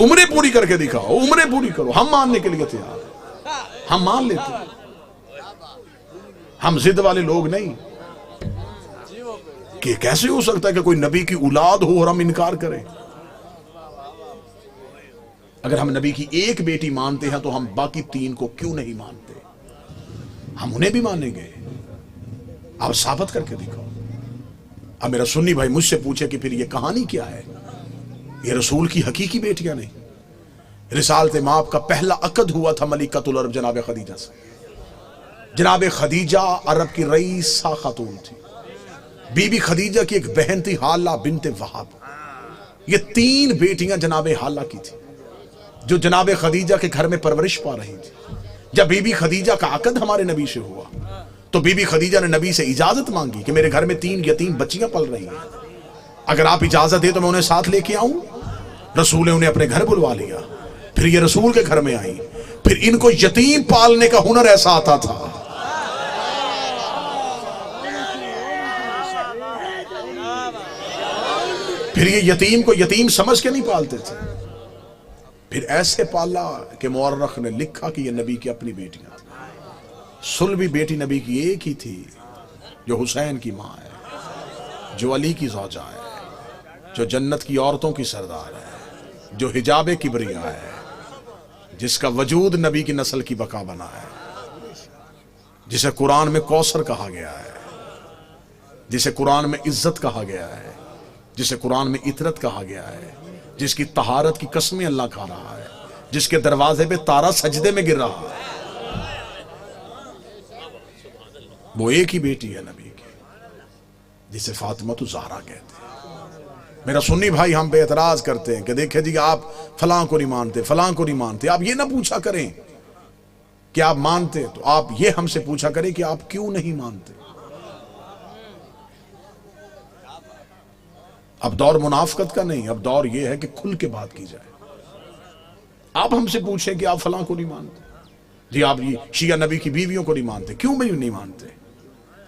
Speaker 1: उम्रें पूरी करके दिखाओ, उम्रें पूरी करो, हम मानने के लिए तैयार, हम मान लेते हैं। हम जिद वाले लोग नहीं कि कैसे हो सकता है कि कोई नबी की औलाद हो और हम इनकार करें। अगर हम नबी की एक बेटी मानते हैं तो हम बाकी 3 को क्यों नहीं मानते? हम उन्हें भी मानेंगे। आप साबित करके दिखाओ। अब मेरा सुन्नी भाई मुझसे पूछे कि फिर ये कहानी क्या है, ये रसूल की हकीकी बेटियां नहीं। रिसालत माप का पहला अकद हुआ था मलिकतुल अरब जनाब खदीजा से। जनाब खदीजा अरब की रईसा खातून थी। बीबी खदीजा की एक बहन थी हाला बिनते वहाब। ये 3 बेटियां जनाब हाला की थी जो जनाब खदीजा के घर में परवरिश पा रही थी। जब बीबी खदीजा का अकद हमारे नबी से हुआ तो बीबी खदीजा ने नबी से इजाजत मांगी कि मेरे घर में 3 यतीम बच्चियां पल रही हैं, अगर आप इजाजत दे तो मैं उन्हें साथ लेके आऊं। रसूल ने उन्हें अपने घर बुलवा लिया। फिर ये रसूल के घर में आई। फिर इनको यतीम पालने का हुनर ऐसा आता था, फिर ये यतीम को यतीम समझ के नहीं पालते थे, फिर ऐसे पाला कि मुअर्रख ने लिखा कि ये नबी की अपनी बेटियां थी। सुलभी बेटी नबी की एक ही थी जो हुसैन की मां है, जो अली की ज़ौजा है, जो जन्नत की औरतों की सरदार है, जो हिजाबे किबरिया है, जिसका वजूद नबी की नस्ल की बका बना है, जिसे कुरान में कौसर कहा गया है, जिसे कुरान में इज्जत कहा गया है, जिसे कुरान में इतरत कहा गया है, जिसकी तहारत की कसमें अल्लाह खा रहा है, जिसके दरवाजे पे तारा सजदे में गिर रहा है, वो एक ही बेटी है नबी की, जिसे फातिमा तो ज़हरा कहते हैं। मेरा सुन्नी भाई हम पे एतराज करते हैं कि देखे जी आप फलां को नहीं मानते, फलां को नहीं मानते। आप ये ना पूछा करें कि आप मानते, तो आप ये हमसे पूछा करें कि आप क्यों नहीं मानते। अब दौर मुनाफकत का नहीं, अब दौर ये है कि खुल के बात की जाए। आप हमसे पूछें कि आप फलां को नहीं मानते, जी आप ये शिया नबी की बीवियों को नहीं मानते, क्यों भी नहीं मानते?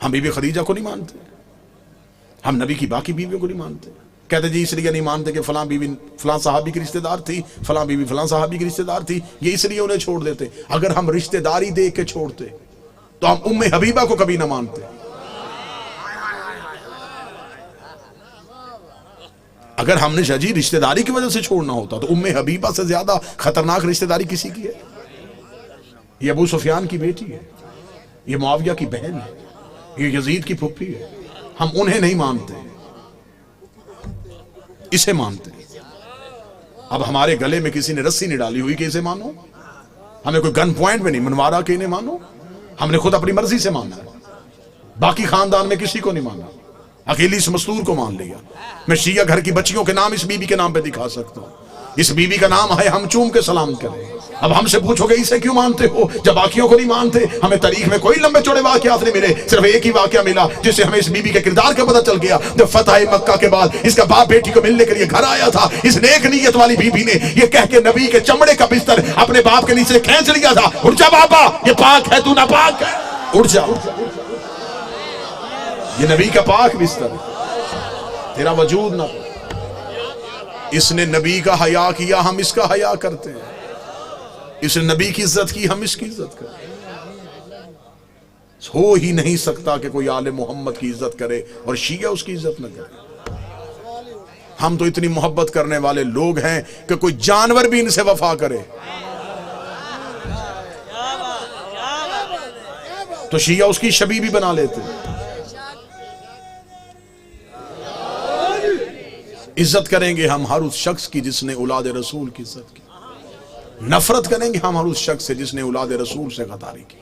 Speaker 1: हम बीबी खदीजा को नहीं मानते, हम नबी की बाकी बीवियों को नहीं मानते। कहते जी इसलिए नहीं मानते कि फलां बीवी फलां साहबी की रिश्तेदार थी, फलां बीवी फलां साहबी की रिश्तेदार थी, ये इसलिए उन्हें छोड़ देते। अगर हम रिश्तेदारी देख के छोड़ते तो हम उम्मे हबीबा को कभी ना मानते। अगर हमने शाजी रिश्तेदारी की वजह से छोड़ना होता तो उम्मे हबीबा से ज्यादा खतरनाक रिश्तेदारी किसी की है? ये अबू सुफियान की बेटी है, ये मुआविया की बहन है, ये यजीद की फुफ्फी है। हम उन्हें नहीं मानते, इसे मानते। अब हमारे गले में किसी ने रस्सी नहीं डाली हुई कैसे मानो? हमें कोई गन पॉइंट में नहीं मनवारा के नहीं मानो, हमने खुद अपनी मर्जी से माना है। बाकी खानदान में किसी को नहीं माना, अकेली इस मस्तूर को मान लिया। मैं शिया घर की बच्चियों के नाम इस बीबी के नाम पे दिखा सकता हूँ। इस बीबी का नाम है हम चूम के सलाम करें। अब हमसे पूछोगे इसे क्यों मानते हो जब बाकियों को नहीं मानते? हमें तारीख में कोई लंबे चौड़े वाकयात नहीं मिले, सिर्फ एक ही वाकया मिला जिससे हमें इस बीबी के किरदार का पता चल गया। जब फतह मक्का के बाद इसका बाप बेटी को मिलने के लिए घर आया था, इस नेक नीयत वाली बीबी ने ये कह के नबी के चमड़े का बिस्तर अपने बाप के नीचे खींच लिया था, उठ जा बाबा, ये पाक है, तू नापाक है, उठ जा। ये नबी का पाक बिस्तर, तेरा वजूद ना। इसने नबी का हया किया, हम इसका हया करते हैं। इसने नबी की इज्जत की, हम इसकी इज्जत करते। हो ही नहीं सकता कि कोई आले मोहम्मद की इज्जत करे और शिया उसकी इज्जत न करे। हम तो इतनी मोहब्बत करने वाले लोग हैं कि कोई जानवर भी इनसे वफा करे तो शिया उसकी शबी भी बना लेते। इज्जत करेंगे हम हर उस शख्स की जिसने औलाद रसूल की इज्जत की। नफरत करेंगे हम हर उस शख्स से जिसने औलाद रसूल से गद्दारी की।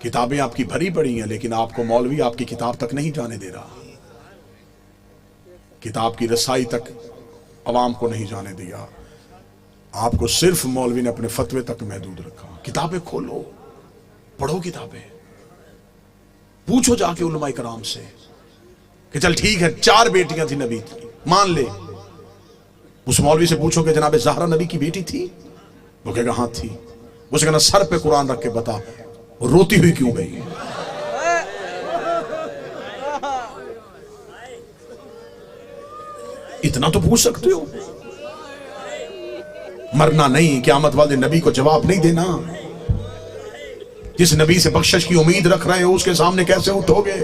Speaker 1: किताबें आपकी भरी पड़ी हैं, लेकिन आपको मौलवी आपकी किताब तक नहीं जाने दे रहा। किताब की रसाई तक अवाम को नहीं जाने दिया। आपको सिर्फ मौलवी ने अपने फतवे तक महदूद रखा। किताबें खोलो, पढ़ो किताबें, पूछो जाके उलमा इकराम से कि चल ठीक है 4 बेटियां थी नबी की, मान ले। उस मौलवी से पूछो कि जनाब ज़हरा नबी की बेटी थी? वो कहेगा हाँ थी। उसे कहना सर पे कुरान रख के बता वो रोती हुई क्यों गई? इतना तो पूछ सकते हो। मरना नहीं, क़यामत वाले नबी को जवाब नहीं देना। जिस नबी से बख्शिश की उम्मीद रख रहे हो उसके सामने कैसे उठोगे?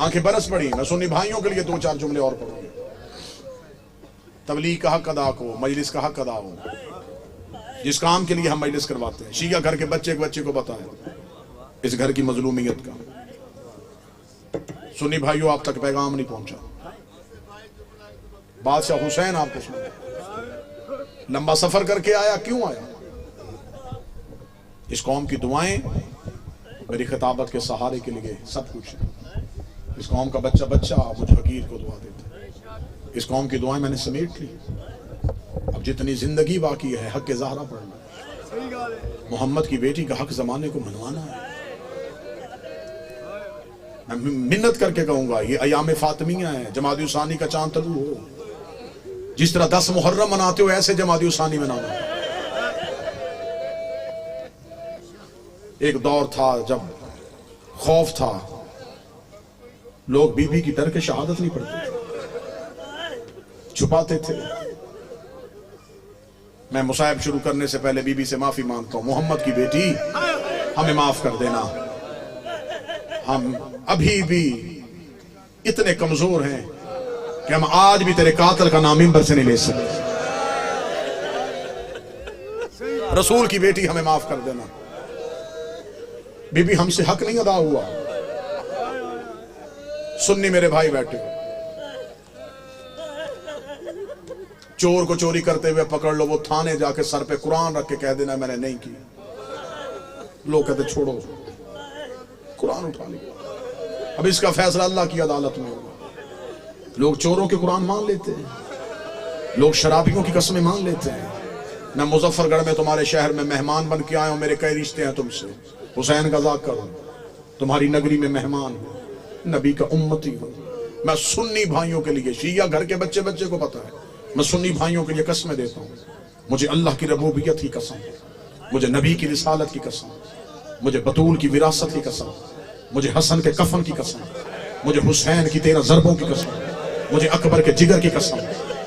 Speaker 1: आंखें बरस पड़ी। मैं सुन्नी भाइयों के लिए 2-4 जुमले और पढ़ूंगा। तबलीग का हक अदा को, मजलिस का हक अदा हो। जिस काम के लिए हम मजलिस करवाते हैं, शिया घर के बच्चे को बताएं इस घर की मजलूमियत का। सुन्नी भाइयों आप तक पैगाम नहीं पहुंचा। बादशाह हुसैन आपको सुना, लंबा सफर करके आया, क्यों आया? इस कौम की दुआएं मेरी खिताबत के सहारे के लिए सब कुछ है। इस कौम का बच्चा मुझ फकीर को दुआ देता है। इस कौम की दुआएं मैंने समेट ली। अब जितनी जिंदगी बाकी है हक के ज़हरा पढ़ना, मोहम्मद की बेटी का हक जमाने को मनवाना है। मैं मिन्नत करके कहूंगा ये अयाम फातिमिया है, जमादी उसानी का चांद तलू हो। जिस तरह 10 मुहर्रम मनाते हो ऐसे जमादी उसानी मनाना। एक दौर था जब खौफ था, लोग बीबी की डर के शहादत नहीं पढ़ते थे, छुपाते थे। मैं मुसाहिब शुरू करने से पहले बीबी से माफी मांगता हूं, मोहम्मद की बेटी हमें माफ कर देना। हम अभी भी इतने कमजोर हैं कि हम आज भी तेरे कातिल का नाम मिंबर से नहीं ले सकते। रसूल की बेटी हमें माफ कर देना। बीबी हमसे हक नहीं अदा हुआ। सुन्नी मेरे भाई बैठे, चोर को चोरी करते हुए पकड़ लो, वो थाने जाके सर पे कुरान रख के कह देना मैंने नहीं की। लोग कहते छोड़ो, कुरान उठा लिया। अब इसका फैसला अल्लाह की अदालत में होगा। लोग चोरों के कुरान मान लेते हैं, लोग शराबियों की कसमें मान लेते हैं। मैं मुजफ्फरगढ़ में तुम्हारे शहर में मेहमान बन के आया हूं, मेरे कई रिश्ते हैं तुमसे। हुसैन का ज़ाक करो, तुम्हारी नगरी में मेहमान हो, नबी का उम्मती हो। मैं सुन्नी भाइयों के लिए, शिया घर के बच्चे को पता है, मैं सुन्नी भाइयों के लिए कसमें देता हूँ। मुझे अल्लाह की रबूबियत की कसम, मुझे नबी की रिसालत की कसम, मुझे बतूल की विरासत की कसम, मुझे हसन के कफन की कसम, मुझे हुसैन की 13 ज़रबों की कसम, मुझे अकबर के जिगर की कसम,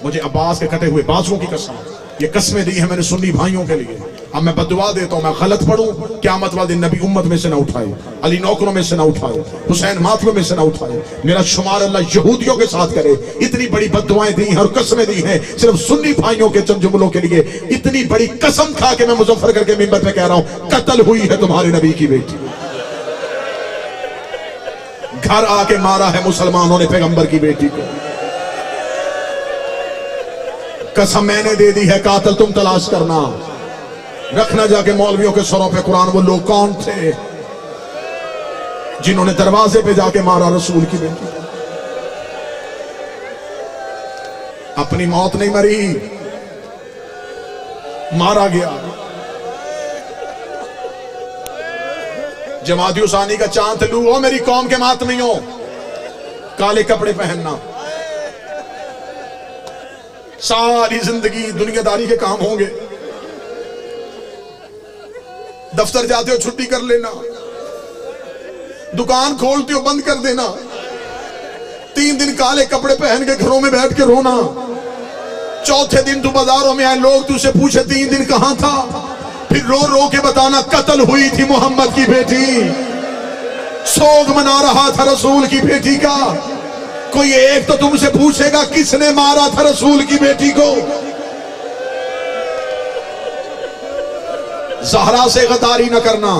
Speaker 1: मुझे अब्बास के कटे हुए बाजुओं की कसम। ये कस्में दी है मैंने सुन्नी भाइयों के लिए। अब मैं बदुआ देता हूं, मैं गलत पढ़ूं, क़यामत वाले दिन नबी उम्मत में से ना उठाए, अली नौकरों में से ना उठाए, हुसैन मातलों में से ना उठाए। मेरा शुमार अल्लाह यहूदियों के साथ करे। इतनी बड़ी बदुआएं दी हैं और कसमें दी हैं सिर्फ सुन्नी भाइयों के चंद जुमलों के लिए। इतनी बड़ी कसम खा के मैं मुजफ्फरगढ़ के मिंबर पे कह रहा हूं, कत्ल हुई है तुम्हारे नबी की बेटी। घर आके मारा है मुसलमानों ने पैगंबर की बेटी को। कसम मैंने दे दी है, कातिल तुम तलाश करना, रखना जाके मौलवियों के सरों पे कुरान। वो लोग कौन थे जिन्होंने दरवाजे पे जाके मारा रसूल की बेटी? अपनी मौत नहीं मरी, मारा गया। जमाती सानी का चांद लू हो मेरी कौम के मातमियों, काले कपड़े पहनना, सारी जिंदगी दुनियादारी के काम होंगे। दफ्तर जाते हो छुट्टी कर लेना, दुकान खोलते हो बंद कर देना, 3 दिन काले कपड़े पहन के घरों में बैठ के रोना। चौथे दिन तू बाजारों में आए, लोग तुझसे पूछे 3 दिन कहां था, फिर रो रो के बताना कत्ल हुई थी मोहम्मद की बेटी, सोग मना रहा था रसूल की बेटी का। कोई एक तो तुमसे पूछेगा किसने मारा था रसूल की बेटी को? ज़हरा से गद्दारी न करना।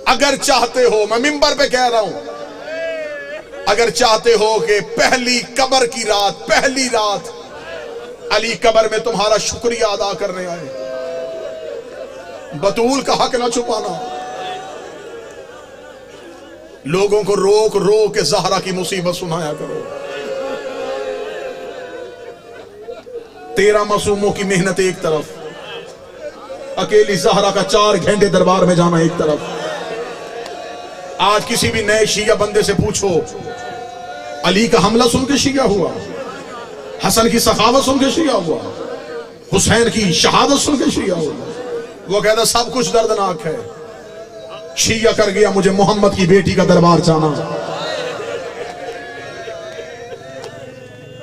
Speaker 1: अगर चाहते हो, मैं मिंबर पे कह रहा हूं, अगर चाहते हो कि पहली कब्र की रात, पहली रात अली कब्र में तुम्हारा शुक्रिया अदा करने आए, बतूल का हक ना छुपाना। लोगों को रोक रोक के ज़हरा की मुसीबत सुनाया करो। 13 मासूमों की मेहनत एक तरफ, अकेली ज़हरा का 4 घंटे दरबार में जाना एक तरफ। आज किसी भी नए शिया बंदे से पूछो, अली का हमला सुन के शिया हुआ, हसन की सखावत सुन के शिया हुआ, हुसैन की शहादत सुन के शिया हुआ, वो कहता सब कुछ दर्दनाक है, शिया कर गया मुझे मोहम्मद की बेटी का दरबार जाना।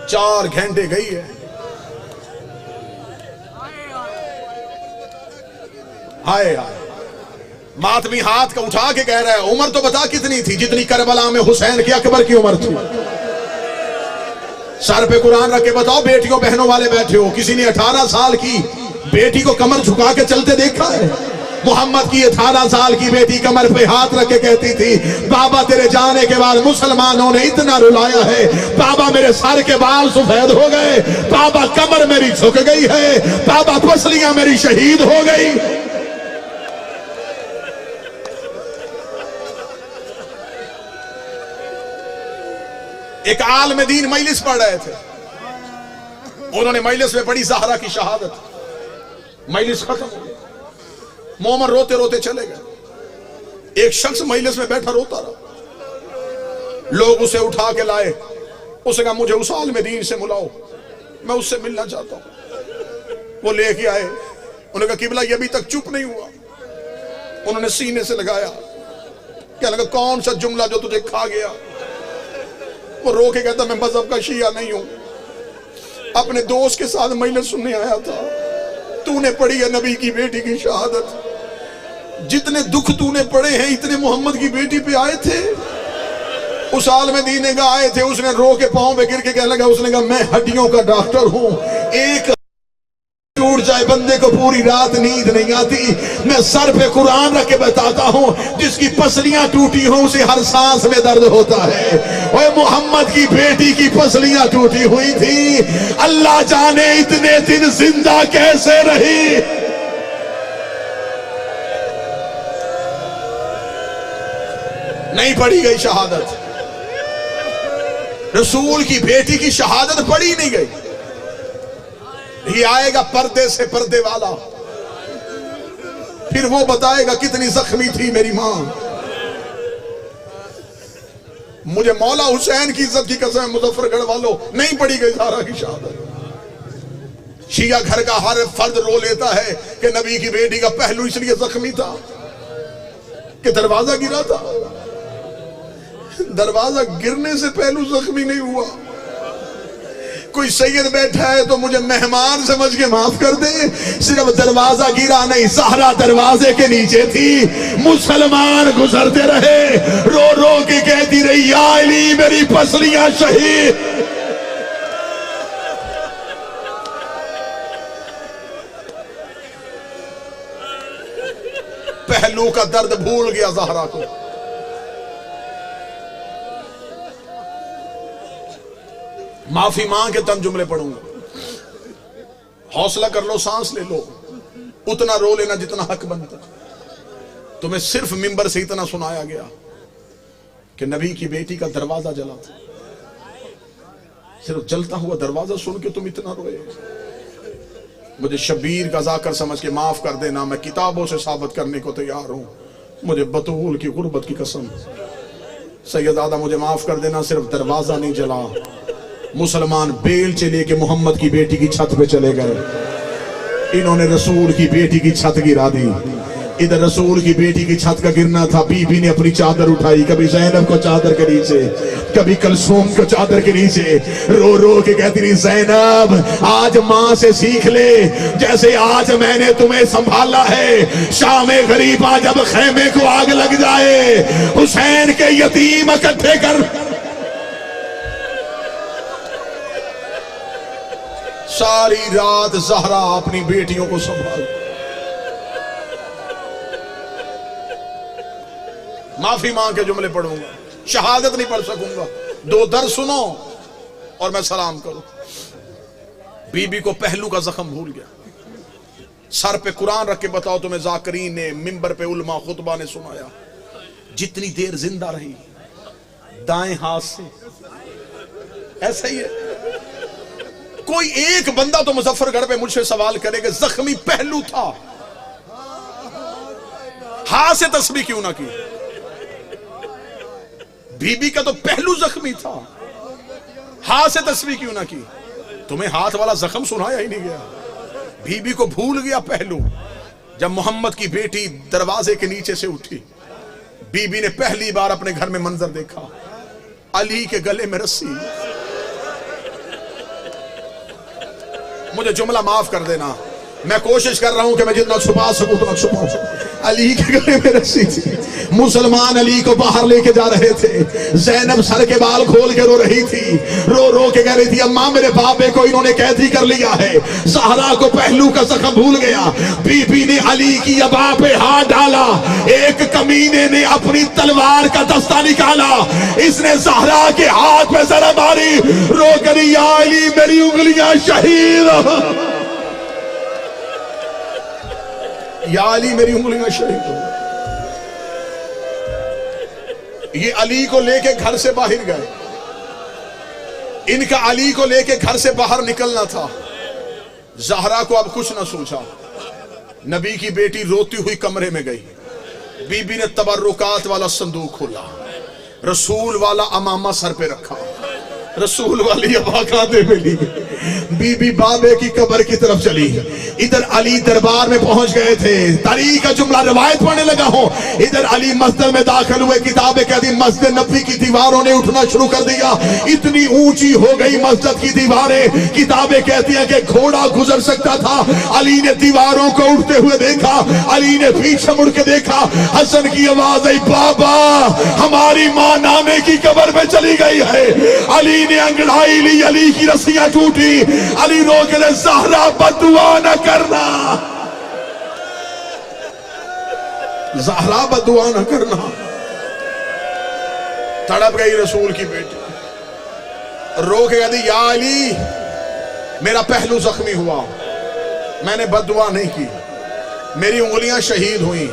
Speaker 1: 4 घंटे गई है। हाय हाय, मातमी हाथ का उठा के कह रहा है, उम्र तो बता कितनी थी जितनी करबला में हुसैन की अकबर की उम्र थी। सर पे कुरान रख के बताओ, बेटियों बहनों वाले बैठे हो, किसी ने 18 साल की बेटी को कमर झुका के चलते देखा है? मोहम्मद की 18 साल की बेटी कमर पे हाथ रख के कहती थी, बाबा तेरे जाने के बाद मुसलमानों ने इतना रुलाया है, बाबा मेरे सर के बाल सफेद हो गए, बाबा कमर मेरी झुक गई है, बाबा पसलियां मेरी शहीद हो गई। एक आलिम दीन मजलिस पढ़ रहे थे, उन्होंने मजलिस में पढ़ी ज़हरा की शहादत, मजलिस खत्म हो गई, मोमन रोते रोते चले गए। एक शख्स मजलिस में बैठा रोता रहा, लोग उसे उठा के लाए, उसने कहा मुझे उस आलिम दीन से मिलाओ, मैं उससे मिलना चाहता हूं। वो लेके आए, उन्होंने कहा किबला ये अभी तक चुप नहीं हुआ। उन्होंने सीने से लगाया, क्या लगा कौन सा जुमला जो तुझे खा गया? वो रो के कहता मैं मजहब का शिया नहीं हूं, अपने दोस्त के साथ मजलिस सुनने आया था, तूने पढ़ी है नबी की बेटी की शहादत, जितने दुख तूने पढ़े हैं इतने मोहम्मद की बेटी पे आए थे। उस आलिम दीन ने आए थे, उसने रो के पांव पे गिर के कहने लगा, उसने कहा मैं हड्डियों का डॉक्टर हूं, एक टूट जाए बंदे को पूरी रात नींद नहीं आती। मैं सर पे कुरान रख के बताता हूं, जिसकी पसलियां टूटी हो उसे हर सांस में दर्द होता है। और मोहम्मद की बेटी की पसलियां टूटी हुई थी, अल्लाह जाने इतने दिन जिंदा कैसे रही। नहीं पढ़ी गई शहादत, रसूल की बेटी की शहादत पढ़ी नहीं गई। ये आएगा पर्दे से पर्दे वाला, फिर वो बताएगा कितनी जख्मी थी मेरी मां। मुझे मौला हुसैन की इज्जत की कसम, मुजफ्फरगढ़ वालों, नहीं पड़ी गई ज़हरा की शहादत। शिया घर का हर फर्द रो लेता है कि नबी की बेटी का पहलू इसलिए जख्मी था कि दरवाजा गिरा था। दरवाजा गिरने से पहलू जख्मी नहीं हुआ। कोई सैयद बैठा है तो मुझे मेहमान समझ के माफ कर दे, सिर्फ दरवाजा गिरा नहीं, ज़हरा दरवाजे के नीचे थी। मुसलमान गुजरते रहे, रो रो के कहती रही या अली मेरी पसलियां शहीद। पहलू का दर्द भूल गया ज़हरा को। माफी मांग के तन जुमले पढ़ूंगा, हौसला कर लो, सांस ले लो, उतना रो लेना जितना हक बनता। तुम्हें सिर्फ मिंबर से इतना सुनाया गया कि नबी की बेटी का दरवाजा जला था, सिर्फ जलता हुआ दरवाजा सुन के तुम इतना रोए। मुझे शबीर का जाकर समझ के माफ कर देना, मैं किताबों से साबित करने को तैयार हूं, मुझे बतूल की गुर्बत की कसम। सैयदादा मुझे माफ कर देना, सिर्फ दरवाजा नहीं जला, मुसलमान बेलचे लेके मोहम्मद की बेटी की छत पे चले गए। इन्होंने रसूल की बेटी की छत गिरा दी। इधर रसूल की बेटी की छत का गिरना था, बीबी ने अपनी चादर उठाई, कभी ज़ैनब को चादर के नीचे, कभी कलसूम को चादर के नीचे, रो रो के कहती रही, ज़ैनब आज माँ से सीख ले, जैसे आज मैंने तुम्हें संभाला है। शामे गरीबा जब खेमे को आग लग जाए, हुसैन के यतीम इकट्ठे कर। सारी रात ज़हरा अपनी बेटियों को संभाल। माफी मांग के जुमले पढ़ूंगा, शहादत नहीं पढ़ सकूंगा, दो दर सुनो और मैं सलाम करूं। बीबी को पहलू का जख्म भूल गया, सर पे कुरान रख के बताओ तुम्हें जाकरीन ने, मिंबर पे उलमा खुतबा ने सुनाया। जितनी देर जिंदा रही दाएं हाथ से, ऐसा ही है। कोई एक बंदा तो मुजफ्फरगढ़ पे मुझसे सवाल करेगा, जख्मी पहलू था, हाथ से तस्बीह क्यों ना की? बीबी का तो पहलू जख्मी था, हाथ से तस्बीह क्यों ना की? तुम्हें हाथ वाला जख्म सुनाया ही नहीं गया। बीबी को भूल गया पहलू। जब मोहम्मद की बेटी दरवाजे के नीचे से उठी, बीबी ने पहली बार अपने घर में मंजर देखा, अली के गले में रस्सी। मुझे जुमला माफ कर देना, मैं कोशिश कर रहा हूं कि मैं जितना छुपा सकूं उतना छुपा सकूं। अली के गले में रस्सी थी, मुसलमान अली को बाहर लेके जा रहे थे। ज़ैनब सर के बाल खोल के रो रही थी, रो रो के कह रही थी, अम्मा मेरे बाबे को इन्होंने कैदी कर लिया है। ज़हरा को पहलू का जख्म भूल गया। बीबी ने अली की अबा पे हाथ डाला, एक कमीने ने अपनी तलवार का दस्ता निकाला, इसने ज़हरा के हाथ में जरा मारी, रो कर या अली मेरी उंगलियां शहीद, या अली मेरी उंगलियां शहीद हो। ये अली को लेके घर से बाहर गए, इनका अली को लेके घर से बाहर निकलना था। ज़हरा को अब कुछ ना सोचा, नबी की बेटी रोती हुई कमरे में गई। बीबी ने तबर्रुकात वाला संदूक खोला, रसूल वाला अमामा सर पे रखा, रसूल वाली अबा कांधे पे ली। बीबी बाबे की कब्र की तरफ चली। इधर अली दरबार में पहुंच गए थे, तारीख का जुमला रिवायत पढ़ने लगा हूं। इधर अली मस्जिद में दाखिल हुए, किताबें कहती मस्जिद नबी की दीवारों ने उठना शुरू कर दिया, इतनी ऊंची हो गई मस्जिद की दीवारें। किताबें कहती हैं कि घोड़ा गुजर सकता था। अली ने दीवारों को उठते हुए देखा, अली ने पीछे मुड़ के देखा, हसन की आवाज आई, बाबा हमारी मां नाने की कब्र में चली गई है। अली ने अंगड़ाई ली, अली की रस्सियां टूटी। अली रो के ने ज़हरा बददुआ न करना, ज़हरा बददुआ न करना। तड़प गई रसूल की बेटी, रो के कहती या अली मेरा पहलू जख्मी हुआ, मैंने बददुआ नहीं की, मेरी उंगलियां शहीद हुई,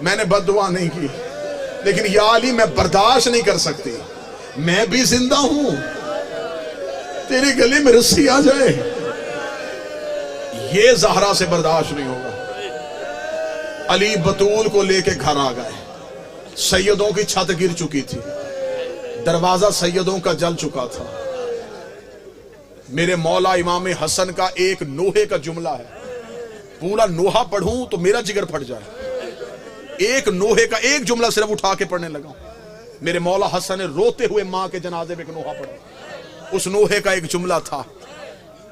Speaker 1: मैंने बददुआ नहीं की, लेकिन या अली मैं बर्दाश्त नहीं कर सकती, मैं भी जिंदा हूं, तेरे गले में रस्सी आ जाए, ये ज़हरा से बर्दाश्त नहीं होगा। अली बतूल को लेके घर आ गए। सैयदों की छत गिर चुकी थी, दरवाजा सैयदों का जल चुका था। मेरे मौला इमाम हसन का एक नोहे का जुमला है, पूरा नोहा पढ़ूं तो मेरा जिगर फट जाए। एक नोहे का एक जुमला सिर्फ उठा के पढ़ने लगा। मेरे मौला हसन ने रोते हुए मां के जनाजे में एक नोहा पढ़ा। उस नोहे का एक जुमला था,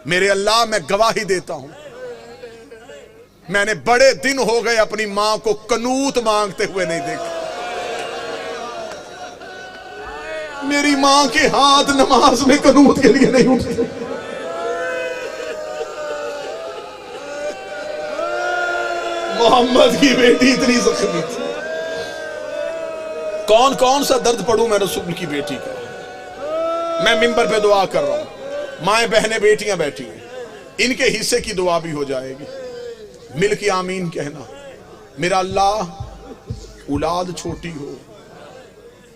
Speaker 1: मेरे अल्लाह मैं गवाही देता हूं, मैंने बड़े दिन हो गए अपनी मां को कनूत मांगते हुए नहीं देखा। मेरी मां के हाथ नमाज में कनूत के लिए नहीं उठते। मोहम्मद की बेटी इतनी जख्मी थी। कौन कौन सा दर्द पढ़ूं मैं रसूल की बेटी का। मैं मिंबर पे दुआ कर रहा हूं, माएं बहनें बेटियां बैठी हैं, इनके हिस्से की दुआ भी हो जाएगी। मिल के आमीन कहना। मेरा अल्लाह औलाद छोटी हो,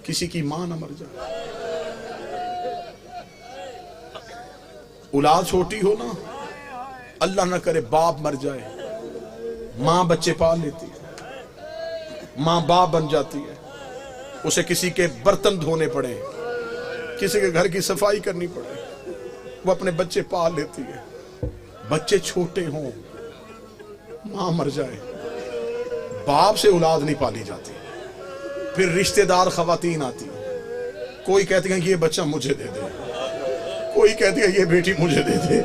Speaker 1: किसी की मां ना मर जाए। औलाद छोटी हो ना, अल्लाह ना करे बाप मर जाए, मां बच्चे पाल लेती है, मां बाप बन जाती है, उसे किसी के बर्तन धोने पड़े, किसी के घर की सफाई करनी पड़े, वो अपने बच्चे पाल लेती है। बच्चे छोटे हों, मां मर जाए, बाप से औलाद नहीं पाली जाती। फिर रिश्तेदार खवातीन आती, कोई कहती है कि ये बच्चा मुझे दे दे, कोई कहती है ये बेटी मुझे दे दे,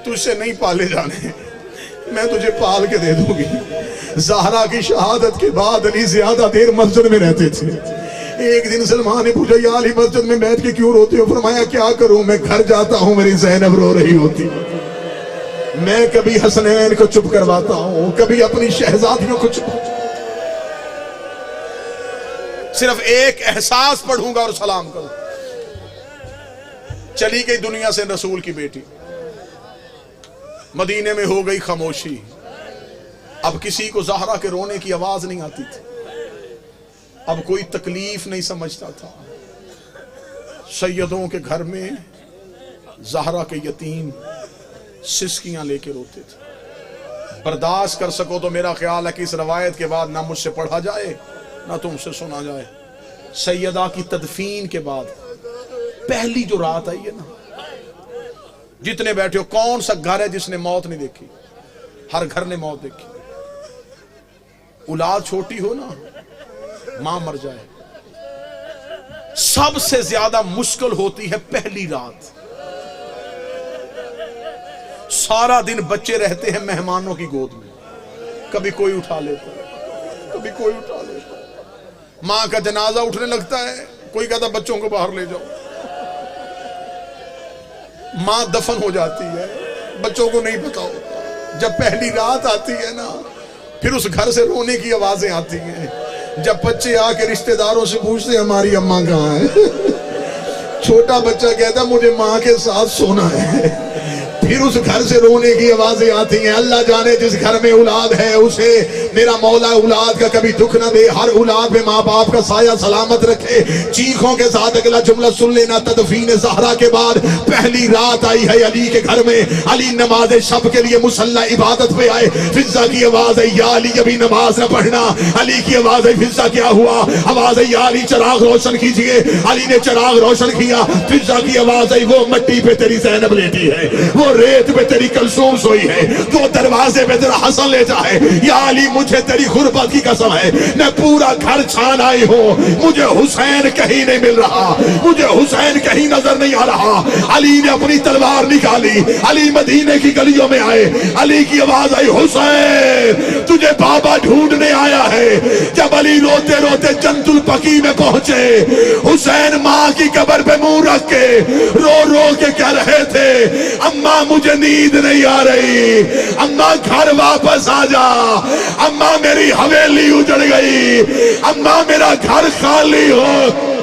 Speaker 1: तुझसे नहीं पाले जाने, मैं तुझे पाल के दे दूंगी। ज़हरा की शहादत के बाद अली ज्यादा देर मस्जिद में रहते थे। एक दिन सलमान ने पूछा, या अली मस्जिद में बैठ के क्यों रोते हो? फरमाया, क्या करूं, मैं घर जाता हूं, मेरी ज़ैनब रो रही होती, मैं कभी हसनैन को चुप करवाता हूं, कभी अपनी शहजादियों को चुप। सिर्फ एक एहसास पढ़ूंगा और सलाम करूं। चली गई दुनिया से रसूल की बेटी, मदीने में हो गई खामोशी। अब किसी को ज़हरा के रोने की आवाज नहीं आती थी, अब कोई तकलीफ नहीं समझता था। सैयदों के घर में ज़हरा के यतीम सिसकियां लेके रोते थे। बर्दाश्त कर सको तो मेरा ख्याल है कि इस रवायत के बाद ना मुझसे पढ़ा जाए ना तुमसे सुना जाए। सैयदा की तदफीन के बाद पहली जो रात आई है ना, जितने बैठे हो, कौन सा घर है जिसने मौत नहीं देखी? हर घर ने मौत देखी। औलाद छोटी हो ना, मां मर जाए, सबसे ज्यादा मुश्किल होती है पहली रात। सारा दिन बच्चे रहते हैं मेहमानों की गोद में, कभी कोई उठा लेता है, कभी कोई उठा लेता है। मां का जनाजा उठने लगता है, कोई कहता बच्चों को बाहर ले जाओ। मां दफन हो जाती है, बच्चों को नहीं पता होता। जब पहली रात आती है ना, फिर उस घर से रोने की आवाजें आती हैं। जब बच्चे आके रिश्तेदारों से पूछते हैं हमारी अम्मा कहाँ है, छोटा बच्चा कहता मुझे मां के साथ सोना है। फिर उस घर से रोने की आवाजें आती हैं। अल्लाह जाने जिस घर में औलाद है उसे मेरा मौला औलाद का कभी दुख ना दे, हर औलाद में माँ बाप का साया सलामत रखे। चीखों के साथ अगला जुमला सुन लेना। तदफीन ज़हरा के बाद पहली रात आई है अली के घर में। अली नमाज शब के लिए मुसल्ला इबादत पे आए। फिजा की आवाज है, या अली अभी नमाज न पढ़ना। अली की आवाज है, फिजा क्या हुआ? आवाज है, या अली चराग रोशन कीजिए। अली ने चराग रोशन किया। फिजा की आवाज है, वो मिट्टी पे तेरी ज़ैनब लेटी है, वो रेत पे तेरी कलसूम सोई है, तो दरवाजे पे तेरा हसन लेटा है। या अली मुझे तेरी गुर्बत की कसम है, मैं पूरा घर छान आई हूँ, मुझे हुसैन कहीं नहीं मिल रहा, मुझे हुसैन कहीं नजर नहीं आ रहा। अली ने अपनी तलवार निकाली। अली मदीने की गलियों में आए। अली की आवाज आई, हुसैन तुझे बाबा ढूंढने आया है। जब अली रोते रोते जन्नतुल बकी में पहुंचे, हुसैन माँ की कब्र पे मुंह रख के रो रो के कह रहे थे, अम्मा मुझे नींद नहीं आ रही, अम्मा घर वापस आ जा, अम्मा मेरी हवेली उजड़ गई, अम्मा मेरा घर खाली हो।